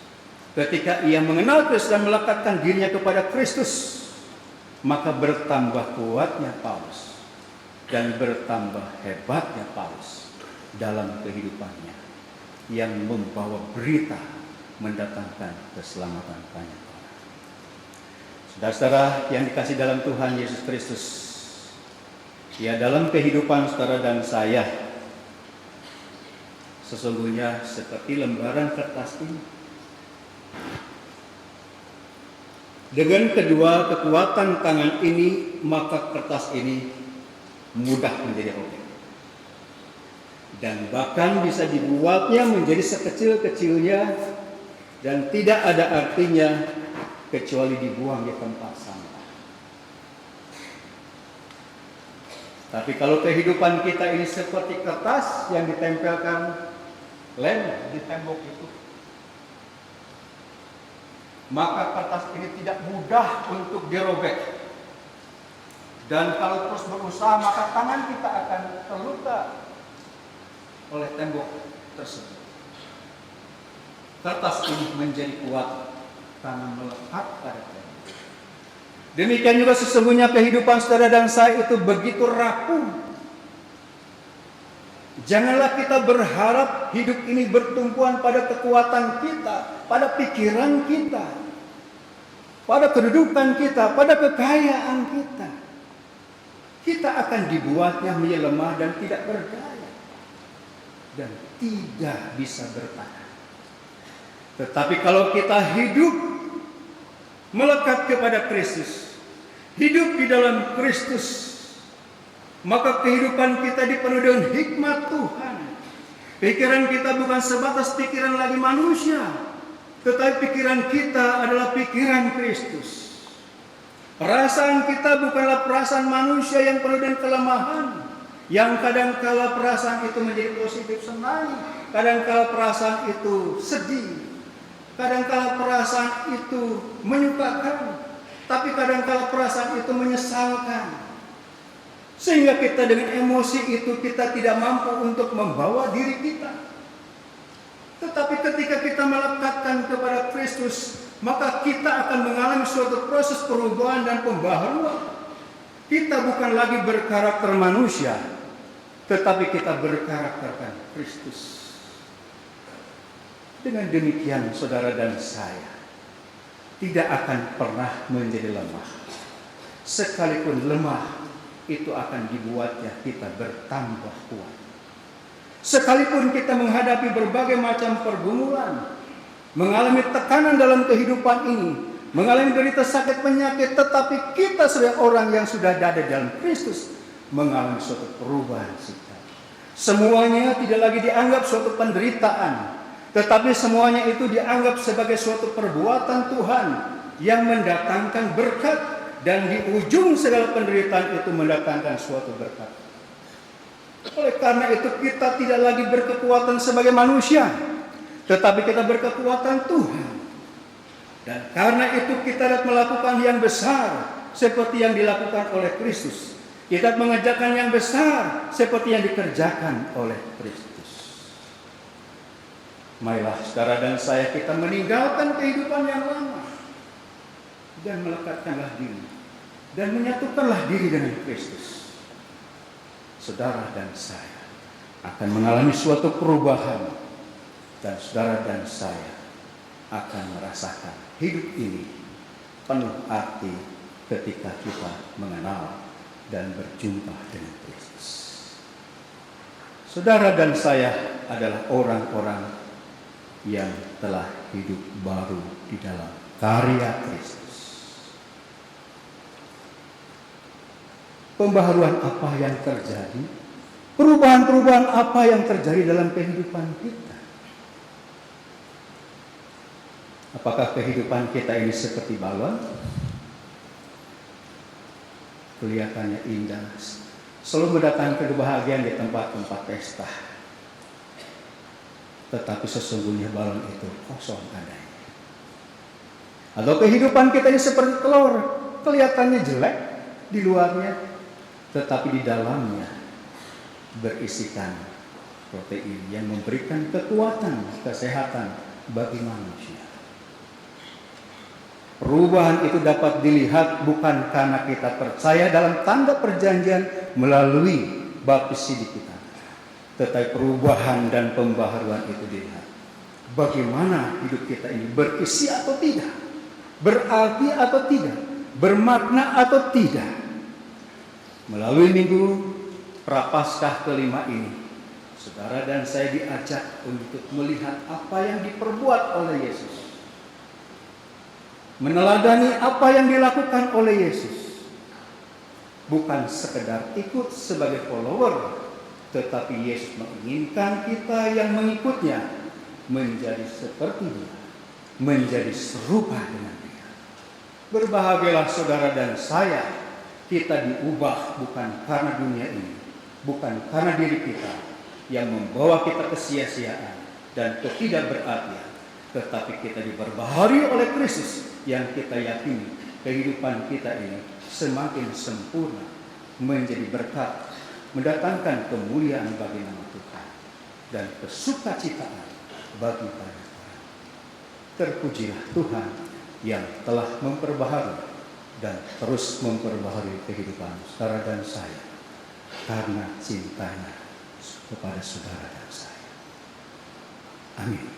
Ketika ia mengenal Kristus dan melekatkan dirinya kepada Kristus, maka bertambah kuatnya Paulus dan bertambah hebatnya Paulus dalam kehidupannya, yang membawa berita mendatangkan keselamatan banyak orang. Saudara-saudara yang dikasih dalam Tuhan Yesus Kristus, ya, dalam kehidupan saudara dan saya sesungguhnya seperti lembaran kertas ini. Dengan kedua kekuatan tangan ini, maka kertas ini mudah menjadi robek, dan bahkan bisa dibuatnya menjadi sekecil-kecilnya dan tidak ada artinya kecuali dibuang di tempat sampah. Tapi kalau kehidupan kita ini seperti kertas yang ditempelkan lem di tembok itu, maka kertas ini tidak mudah untuk dirobek. Dan kalau terus berusaha, maka tangan kita akan terluka oleh tembok tersebut. Kertas ini menjadi kuat karena melekat pada tembok. Demikian juga sesungguhnya kehidupan saudara dan saya itu begitu rapuh. Janganlah kita berharap hidup ini bertumpuan pada kekuatan kita, pada pikiran kita, pada kedudukan kita, pada kekayaan kita. Kita akan dibuatnya menjadi lemah dan tidak berdaya, dan tidak bisa bertahan. Tetapi kalau kita hidup melekat kepada Kristus, hidup di dalam Kristus, maka kehidupan kita dipenuhi dengan hikmat Tuhan. Pikiran kita bukan sebatas pikiran lagi manusia, tetapi pikiran kita adalah pikiran Kristus. Perasaan kita bukanlah perasaan manusia yang penuh dengan kelemahan, yang kadangkala perasaan itu menjadi positif senang, kadangkala perasaan itu sedih, kadangkala perasaan itu menyukakan, tapi kadangkala perasaan itu menyesalkan. Sehingga kita dengan emosi itu kita tidak mampu untuk membawa diri kita. Tetapi ketika kita melekatkan kepada Kristus, maka kita akan mengalami suatu proses perubahan dan pembaharuan. Kita bukan lagi berkarakter manusia, tetapi kita berkarakterkan Kristus. Dengan demikian saudara dan saya tidak akan pernah menjadi lemah. Sekalipun lemah, itu akan dibuatnya kita bertambah kuat. Sekalipun kita menghadapi berbagai macam pergumulan, mengalami tekanan dalam kehidupan ini, mengalami derita sakit penyakit, tetapi kita sebagai orang yang sudah ada dalam Kristus mengalami suatu perubahan sikap. Semuanya tidak lagi dianggap suatu penderitaan, tetapi semuanya itu dianggap sebagai suatu perbuatan Tuhan yang mendatangkan berkat, dan di ujung segala penderitaan itu mendatangkan suatu berkat. Oleh karena itu kita tidak lagi berkekuatan sebagai manusia, tetapi kita berkekuatan Tuhan. Dan karena itu kita dapat melakukan yang besar seperti yang dilakukan oleh Kristus. Kita mengerjakan yang besar seperti yang dikerjakan oleh Kristus. Marilah saudara dan saya kita meninggalkan kehidupan yang lama dan melekatkanlah diri dan menyatukanlah diri dengan Kristus. Saudara dan saya akan mengalami suatu perubahan, dan saudara dan saya akan merasakan hidup ini penuh arti ketika kita mengenal dan berjumpa dengan Kristus. Saudara dan saya adalah orang-orang yang telah hidup baru di dalam karya Kristus. Pembaharuan apa yang terjadi? Perubahan-perubahan apa yang terjadi dalam kehidupan kita? Apakah kehidupan kita ini seperti balon? Kelihatannya indah, selalu mendatangkan kebahagiaan di tempat-tempat pesta. Tetapi sesungguhnya balon itu kosong adanya. Atau kehidupan kita ini seperti telur, kelihatannya jelek di luarnya, tetapi di dalamnya berisikan protein yang memberikan kekuatan, kesehatan bagi manusia. Perubahan itu dapat dilihat bukan karena kita percaya dalam tanda perjanjian melalui baptis kita, tetapi perubahan dan pembaharuan itu dilihat bagaimana hidup kita ini berisi atau tidak, berarti atau tidak, bermakna atau tidak. Melalui minggu Prapaskah kelima ini, saudara dan saya diajak untuk melihat apa yang diperbuat oleh Yesus, meneladani apa yang dilakukan oleh Yesus. Bukan sekedar ikut sebagai follower, tetapi Yesus menginginkan kita yang mengikutnya menjadi seperti Dia, menjadi serupa dengan Dia. Berbahagialah saudara dan saya, kita diubah bukan karena dunia ini, bukan karena diri kita yang membawa kita kesia-siaan dan ketidakberartian, tetapi kita diperbaharui oleh Kristus yang kita yakini kehidupan kita ini semakin sempurna, menjadi berkat, mendatangkan kemuliaan bagi nama Tuhan dan kesukacitaan bagi banyak orang. Terpujilah Tuhan yang telah memperbaharui dan terus memperbaharui kehidupan saudara dan saya karena cintanya kepada saudara dan saya. Amin.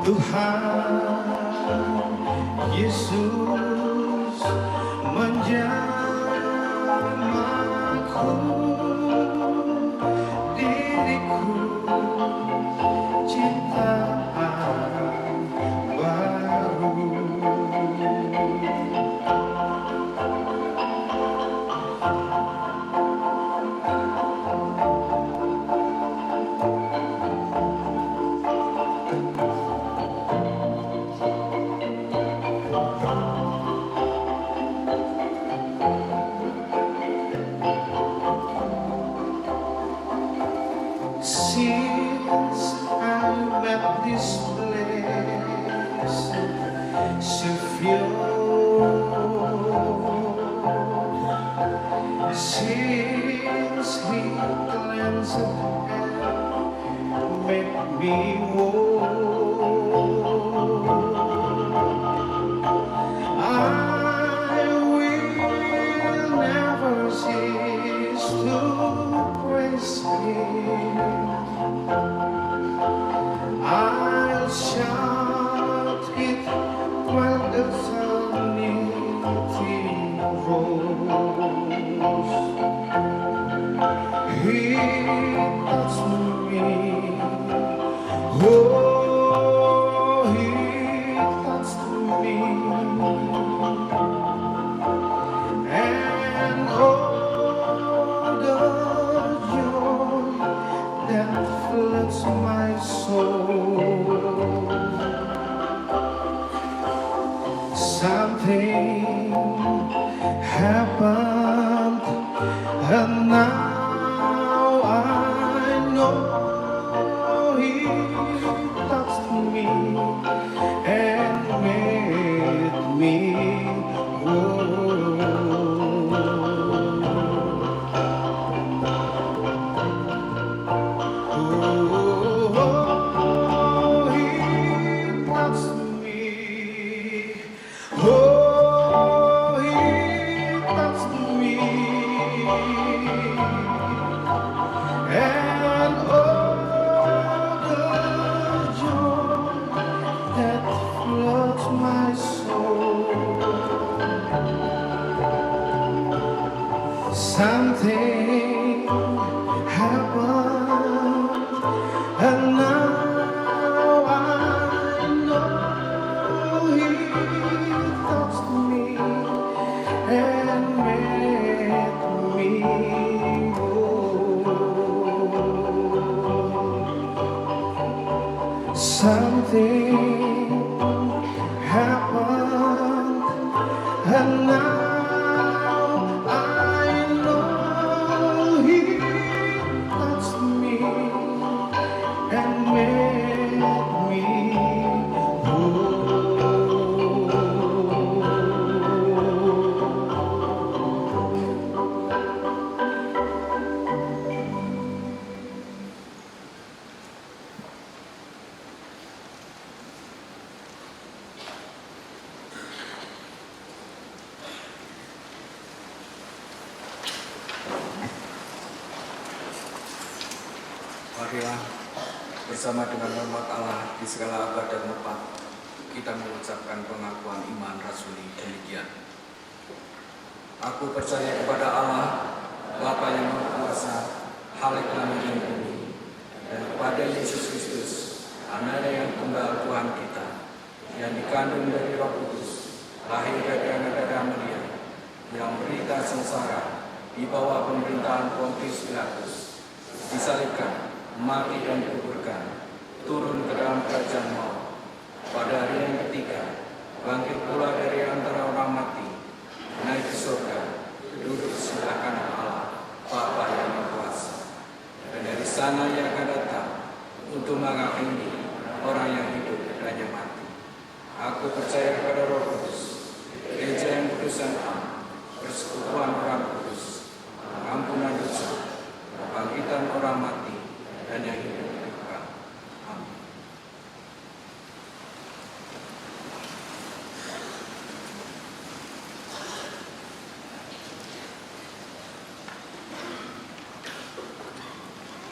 Tuhan Yesus menjamahku diriku ciptaan baru. Since I'm at this place, Savior, since He cleansed and made me whole, I will never cease to praise Him. I'll shout it while eternity rolls. He touched me, oh, He touched me, and all the joy that floods my soul. Something happened, and now I know He touched me and made me whole. Oh, He touched me. Oh, He touched me. And all the joy that floods my soul. Something happened, and now I know He touched me and made me whole. Something happened, and now I know He touched me and made me whole. Marilah bersama dengan hormat Allah di segala abad dan tempat kita mengucapkan pengakuan iman rasuli demikian. Aku percaya kepada Allah, Bapa yang Maha Kuasa, Khalik langit dan bumi, dan kepada Yesus Kristus, Anaknya yang tunggal Tuhan kita, yang dikandung dari Roh Kudus, lahir dari anak darah Maria, yang menderita sengsara di bawah pemerintahan Pontius Pilatus, disalibkan, mati dan dikuburkan, turun ke dalam kerajaan maut, pada hari yang ketiga bangkit pula dari antara orang mati, naik ke surga, duduk di sebelah kanan Allah, Bapa yang Maha Kuasa, dan dari sana Ia akan datang untuk menghakimi orang yang hidup dan yang mati. Aku percaya kepada Roh Kudus, Gereja yang kudus dan am, persekutuan orang kudus, pengampunan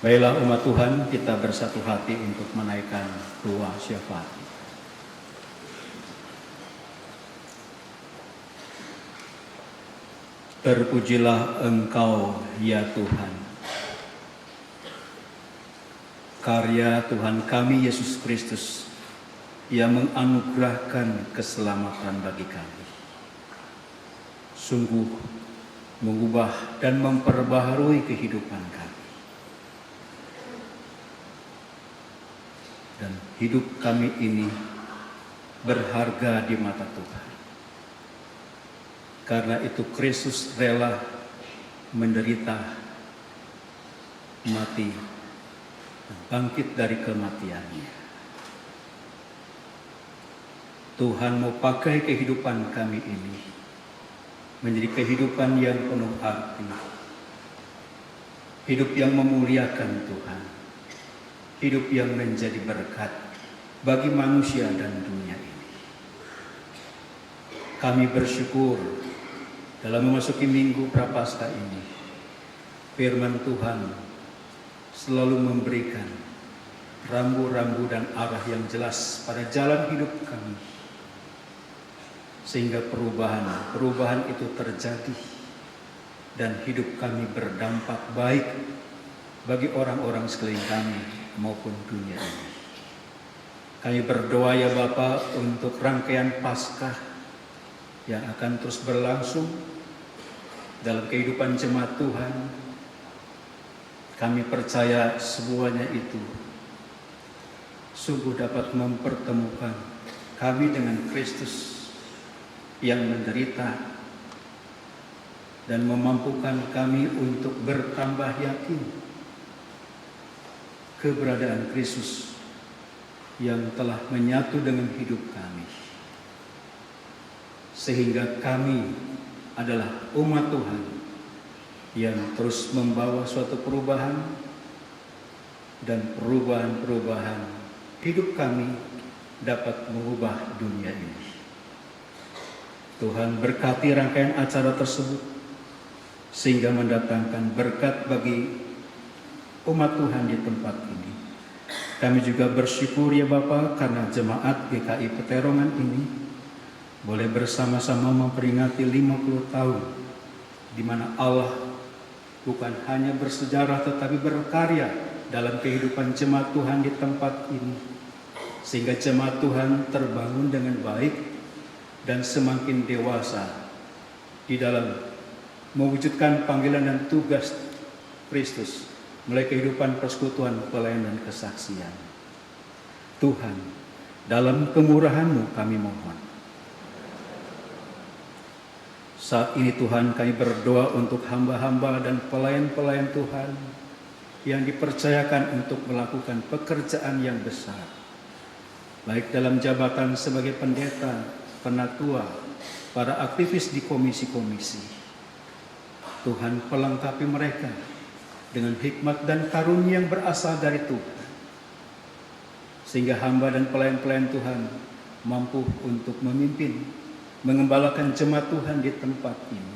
Baiklah umat Tuhan, kita bersatu hati untuk menaikkan doa syafaat. Terpujilah Engkau ya Tuhan. Karya Tuhan kami Yesus Kristus yang menganugerahkan keselamatan bagi kami. Sungguh mengubah dan memperbaharui kehidupan kami. Dan hidup kami ini berharga di mata Tuhan. Karena itu Kristus rela menderita, mati, dan bangkit dari kematiannya. Tuhan mau pakai kehidupan kami ini menjadi kehidupan yang penuh arti. Hidup yang memuliakan Tuhan. Hidup yang menjadi berkat bagi manusia dan dunia ini. Kami bersyukur dalam memasuki minggu Prapaskah ini, firman Tuhan selalu memberikan rambu-rambu dan arah yang jelas pada jalan hidup kami. Sehingga perubahan itu terjadi dan hidup kami berdampak baik bagi orang-orang sekeliling kami maupun dunia ini. Kami berdoa ya Bapa untuk rangkaian Paskah yang akan terus berlangsung dalam kehidupan jemaat Tuhan. Kami percaya semuanya itu sungguh dapat mempertemukan kami dengan Kristus yang menderita dan memampukan kami untuk bertambah yakin keberadaan Kristus yang telah menyatu dengan hidup kami. Sehingga kami adalah umat Tuhan yang terus membawa suatu perubahan dan perubahan hidup kami dapat mengubah dunia ini. Tuhan berkati rangkaian acara tersebut sehingga mendatangkan berkat bagi umat Tuhan di tempat ini. Kami juga bersyukur ya Bapa karena jemaat GKI Peterongan ini boleh bersama-sama memperingati 50 tahun di mana Allah bukan hanya bersejarah tetapi berkarya dalam kehidupan jemaat Tuhan di tempat ini. Sehingga jemaat Tuhan terbangun dengan baik dan semakin dewasa di dalam mewujudkan panggilan dan tugas Kristus melalui kehidupan persekutuan, pelayanan, dan kesaksian. Tuhan, dalam kemurahan-Mu kami mohon. Saat ini Tuhan kami berdoa untuk hamba-hamba dan pelayan-pelayan Tuhan yang dipercayakan untuk melakukan pekerjaan yang besar. Baik dalam jabatan sebagai pendeta, penatua, para aktivis di komisi-komisi. Tuhan pelengkapi mereka dengan hikmat dan karunia yang berasal dari Tuhan. Sehingga hamba dan pelayan-pelayan Tuhan mampu untuk memimpin, mengembalakan jemaat Tuhan di tempat ini.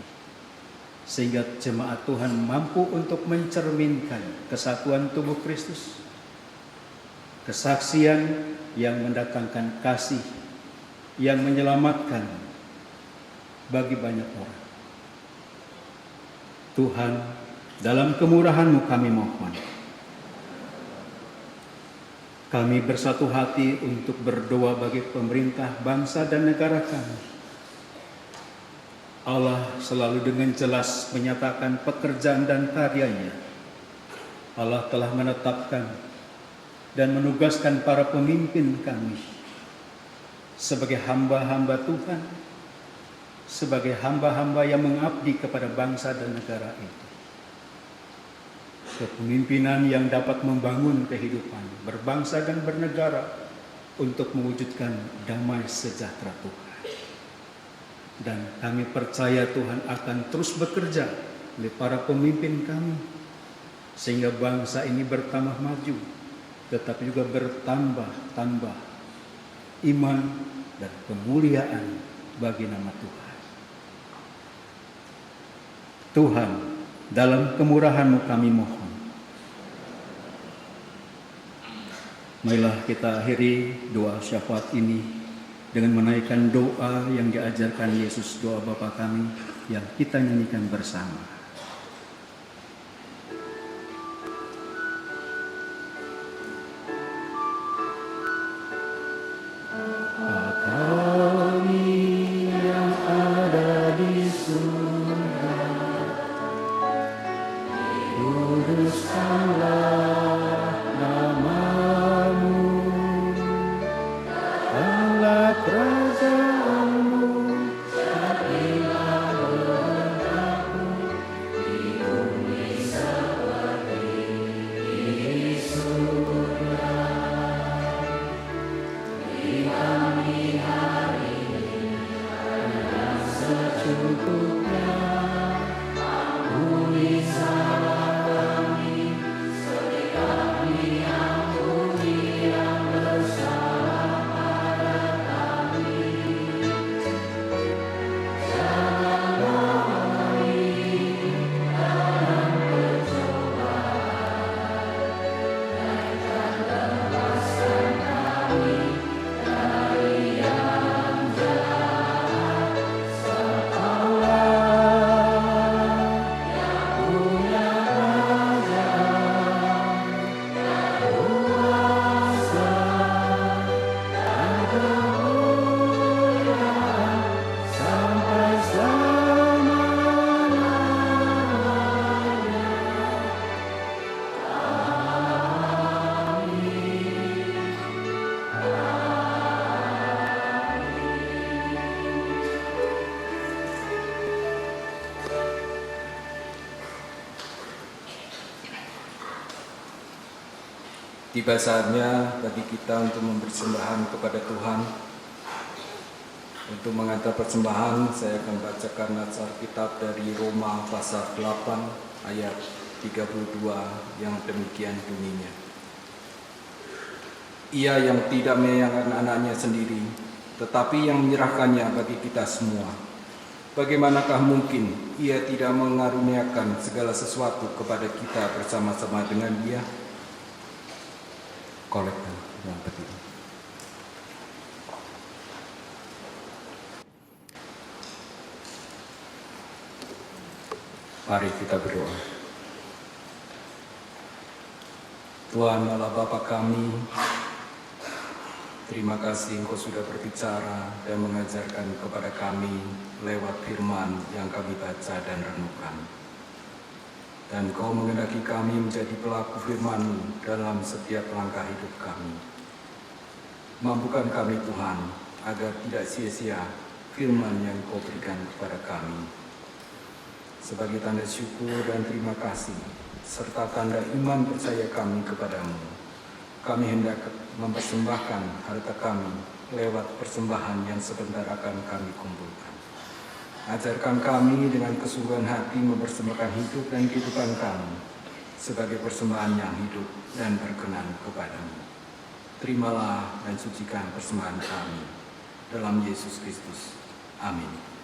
Sehingga jemaat Tuhan mampu untuk mencerminkan kesatuan tubuh Kristus. Kesaksian yang mendatangkan kasih, yang menyelamatkan bagi banyak orang. Tuhan, dalam kemurahan-Mu kami mohon. Kami bersatu hati untuk berdoa bagi pemerintah, bangsa dan negara kami. Allah selalu dengan jelas menyatakan pekerjaan dan karyanya. Allah telah menetapkan dan menugaskan para pemimpin kami sebagai hamba-hamba Tuhan, sebagai hamba-hamba yang mengabdi kepada bangsa dan negara itu. Kepemimpinan yang dapat membangun kehidupan berbangsa dan bernegara untuk mewujudkan damai sejahtera Tuhan. Dan kami percaya Tuhan akan terus bekerja oleh para pemimpin kami sehingga bangsa ini bertambah maju, tetapi juga bertambah iman dan kemuliaan bagi nama Tuhan. Tuhan, dalam kemurahan-Mu kami mohon. Marilah kita akhiri doa syafaat ini dengan menaikkan doa yang diajarkan Yesus, doa Bapa kami yang kita nyanyikan bersama. Tiba saatnya bagi kita untuk mempersembahkan kepada Tuhan. Untuk mengantar persembahan, saya akan bacakan nats Alkitab dari Roma pasal 8 ayat 32 yang demikian bunyinya. Ia yang tidak menyayangkan anaknya sendiri, tetapi yang menyerahkannya bagi kita semua. Bagaimanakah mungkin ia tidak mengaruniakan segala sesuatu kepada kita bersama-sama dengan Dia? Kolektor yang berdiri. Mari kita berdoa. Tuhan Allah Bapa kami, terima kasih Engkau sudah berbicara dan mengajarkan kepada kami lewat firman yang kami baca dan renungkan. Dan Kau menghendaki kami menjadi pelaku firman-Mu dalam setiap langkah hidup kami. Mampukan kami Tuhan, agar tidak sia-sia firman yang Kau berikan kepada kami. Sebagai tanda syukur dan terima kasih, serta tanda iman percaya kami kepadamu, kami hendak mempersembahkan harta kami lewat persembahan yang sebentar akan kami kumpulkan. Ajarkan kami dengan kesungguhan hati mempersembahkan hidup dan kehidupan kami sebagai persembahan yang hidup dan berkenan kepadamu. Terimalah dan sucikan persembahan kami dalam Yesus Kristus. Amin.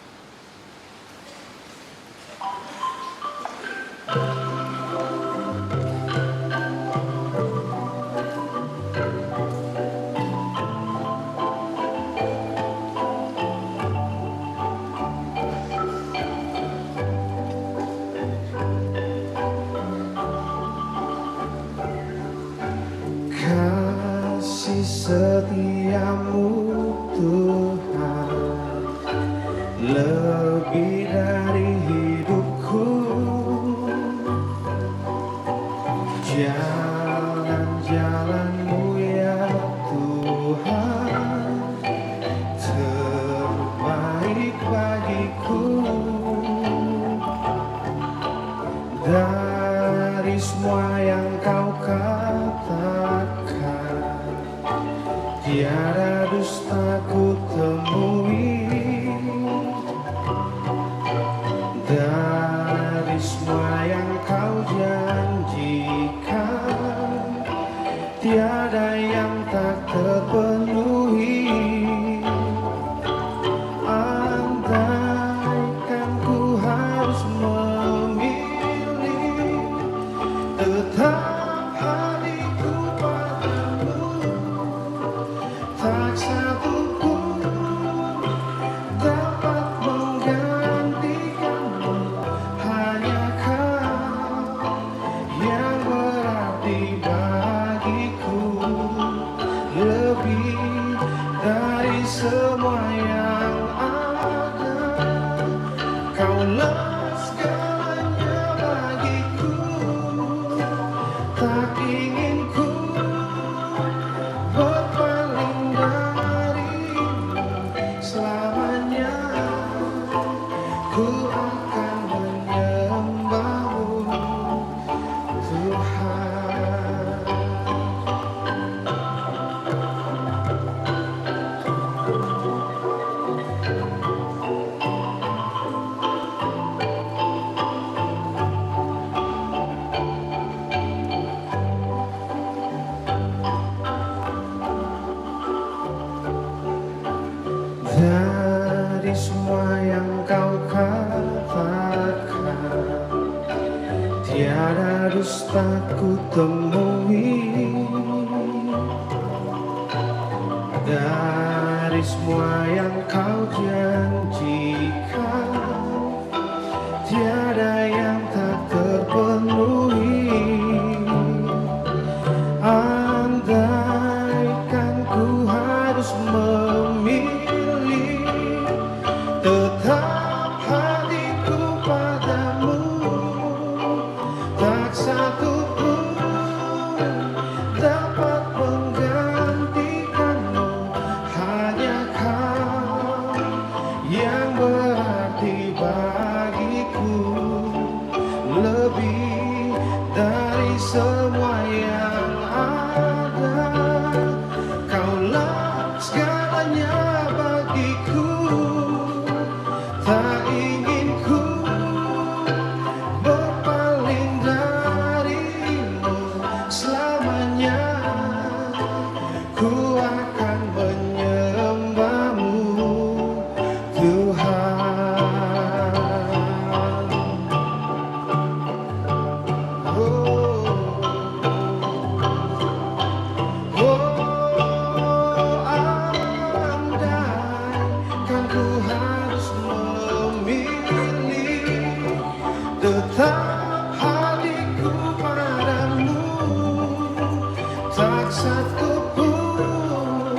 Kasih setiamu Tuhan lebih dari hidupku. Jalan-jalan-Mu ya Tuhan terbaik bagiku. Dari semua yang Kau katakan, tiada dusta ku temui. Dari semua yang Kau janjikan, tiada yang tak terpenuhi. Andaikan ku harus memilih, tetap hatiku padamu. tiada dusta ku temui. Dari semua yang kau janjikan, tiada yang tak terpenuhi. Andaikan ku harus memilih, tetap hatiku padamu, tak satu pun dapat menggantikanmu. Hanya kau yang berarti bagiku, lebih dari semua yang ada. Kaulah segalanya bagiku, tak ingin ku berpaling darimu selamanya. Ku akan menyembahmu, Tuhan. Andaikan ku harus memilih, tetap hatiku padamu, tak satu pun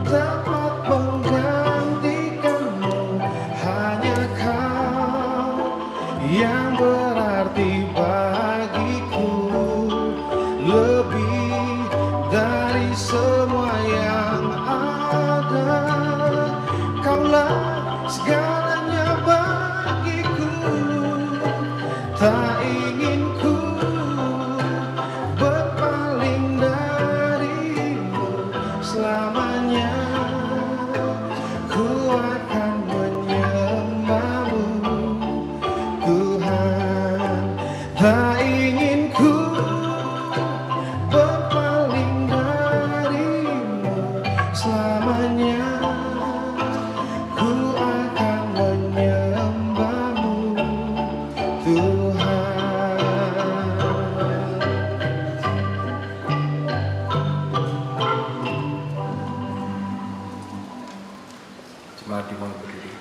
dapat menggantikanmu. Hanya kau yang berarti bagiku, lebih dari semua yang ada. Kaulah segalanya bagiku, tak ingin ku berpaling darimu selamanya. Ku akan menyembahmu, Tuhan. Tak ingin ku berpaling darimu selamanya. Ku akan menyembahmu, Tuhan. Jemaat dimohon berdiri.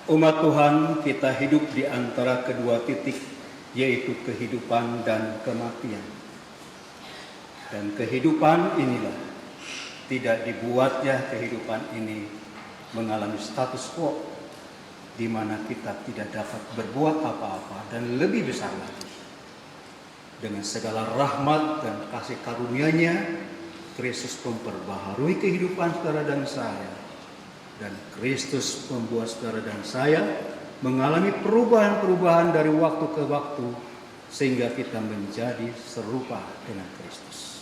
Umat Tuhan, kita hidup di antara kedua titik, yaitu kehidupan dan kematian. Dan kehidupan inilah tidak dibuatnya kehidupan ini mengalami status quo di mana kita tidak dapat berbuat apa-apa, dan lebih besar lagi, dengan segala rahmat dan kasih karunia-Nya, Kristus memperbaharui kehidupan saudara dan saya, dan Kristus membuat saudara dan saya mengalami perubahan-perubahan dari waktu ke waktu, sehingga kita menjadi serupa dengan Kristus.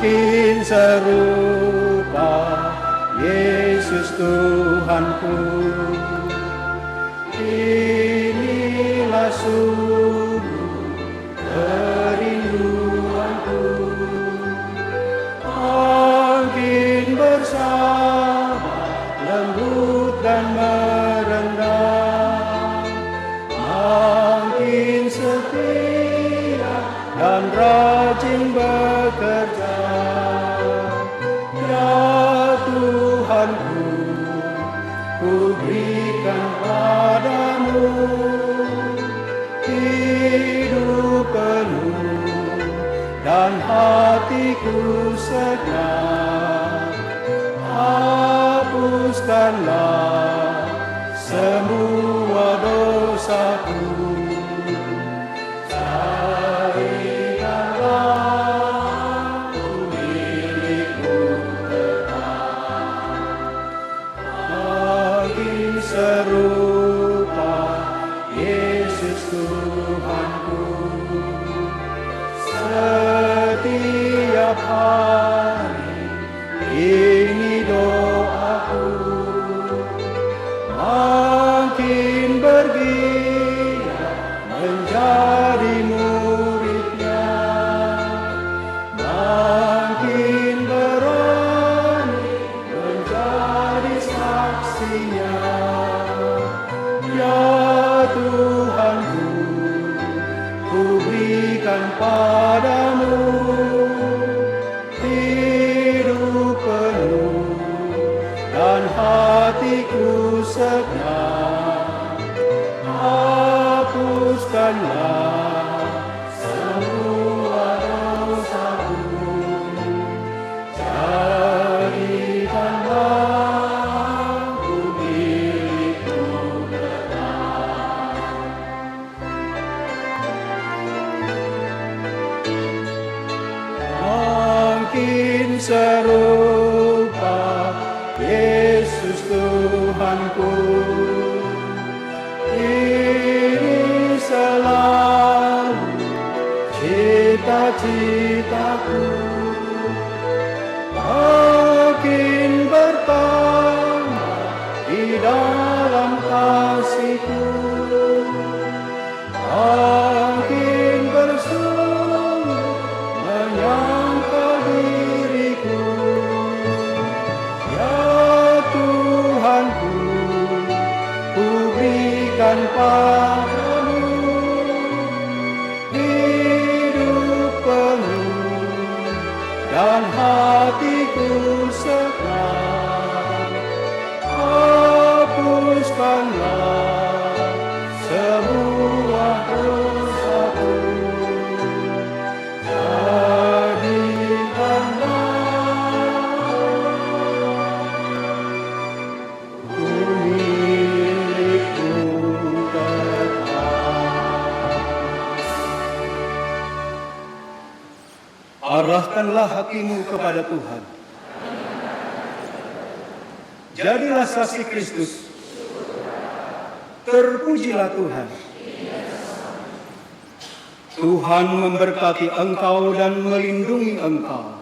Makin serupa Yesus Tuhanku, inilah sungguh kerinduanku. Makin bersama lembut dan merendah, makin setia dan rajin bekerja. Ya Tuhanku, ku berikan padamu hidup penuh dan hatiku segar. Hapuskanlah semua dosaku, jadikanlah aku milikmu tetap. Makin serupa Yesus Tuhanku, setiap hari ini doaku. Makin bergiat menjadi murid-Nya, makin berani menjadi saksinya. Ya Tuhanku, ku berikan padamu hidup penuh dan hatiku segar. Hapuskanlah semua dosaku, jadikanlah aku milikmu tetap. Makin serupa Yesus Tuhanku, ini selalu cita-citaku. Makin bertambah di dalam kasih-Ku, makin bersungguh menyangkal diriku. Ya Tuhanku, ku berikan padamu hidup penuh dan hatiku segar. Hapuskanlah semua dosaku, jadikanlah aku milikmu tetap. Arahkanlah hatimu kepada Tuhan. Jadilah saksi Kristus. Terpujilah Tuhan. Tuhan memberkati engkau dan melindungi engkau.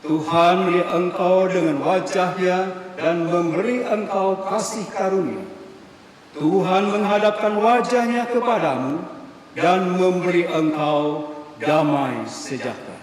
Tuhan melihat engkau dengan wajah-Nya dan memberi engkau kasih karunia. Tuhan menghadapkan wajah-Nya kepadamu dan memberi engkau damai sejahtera.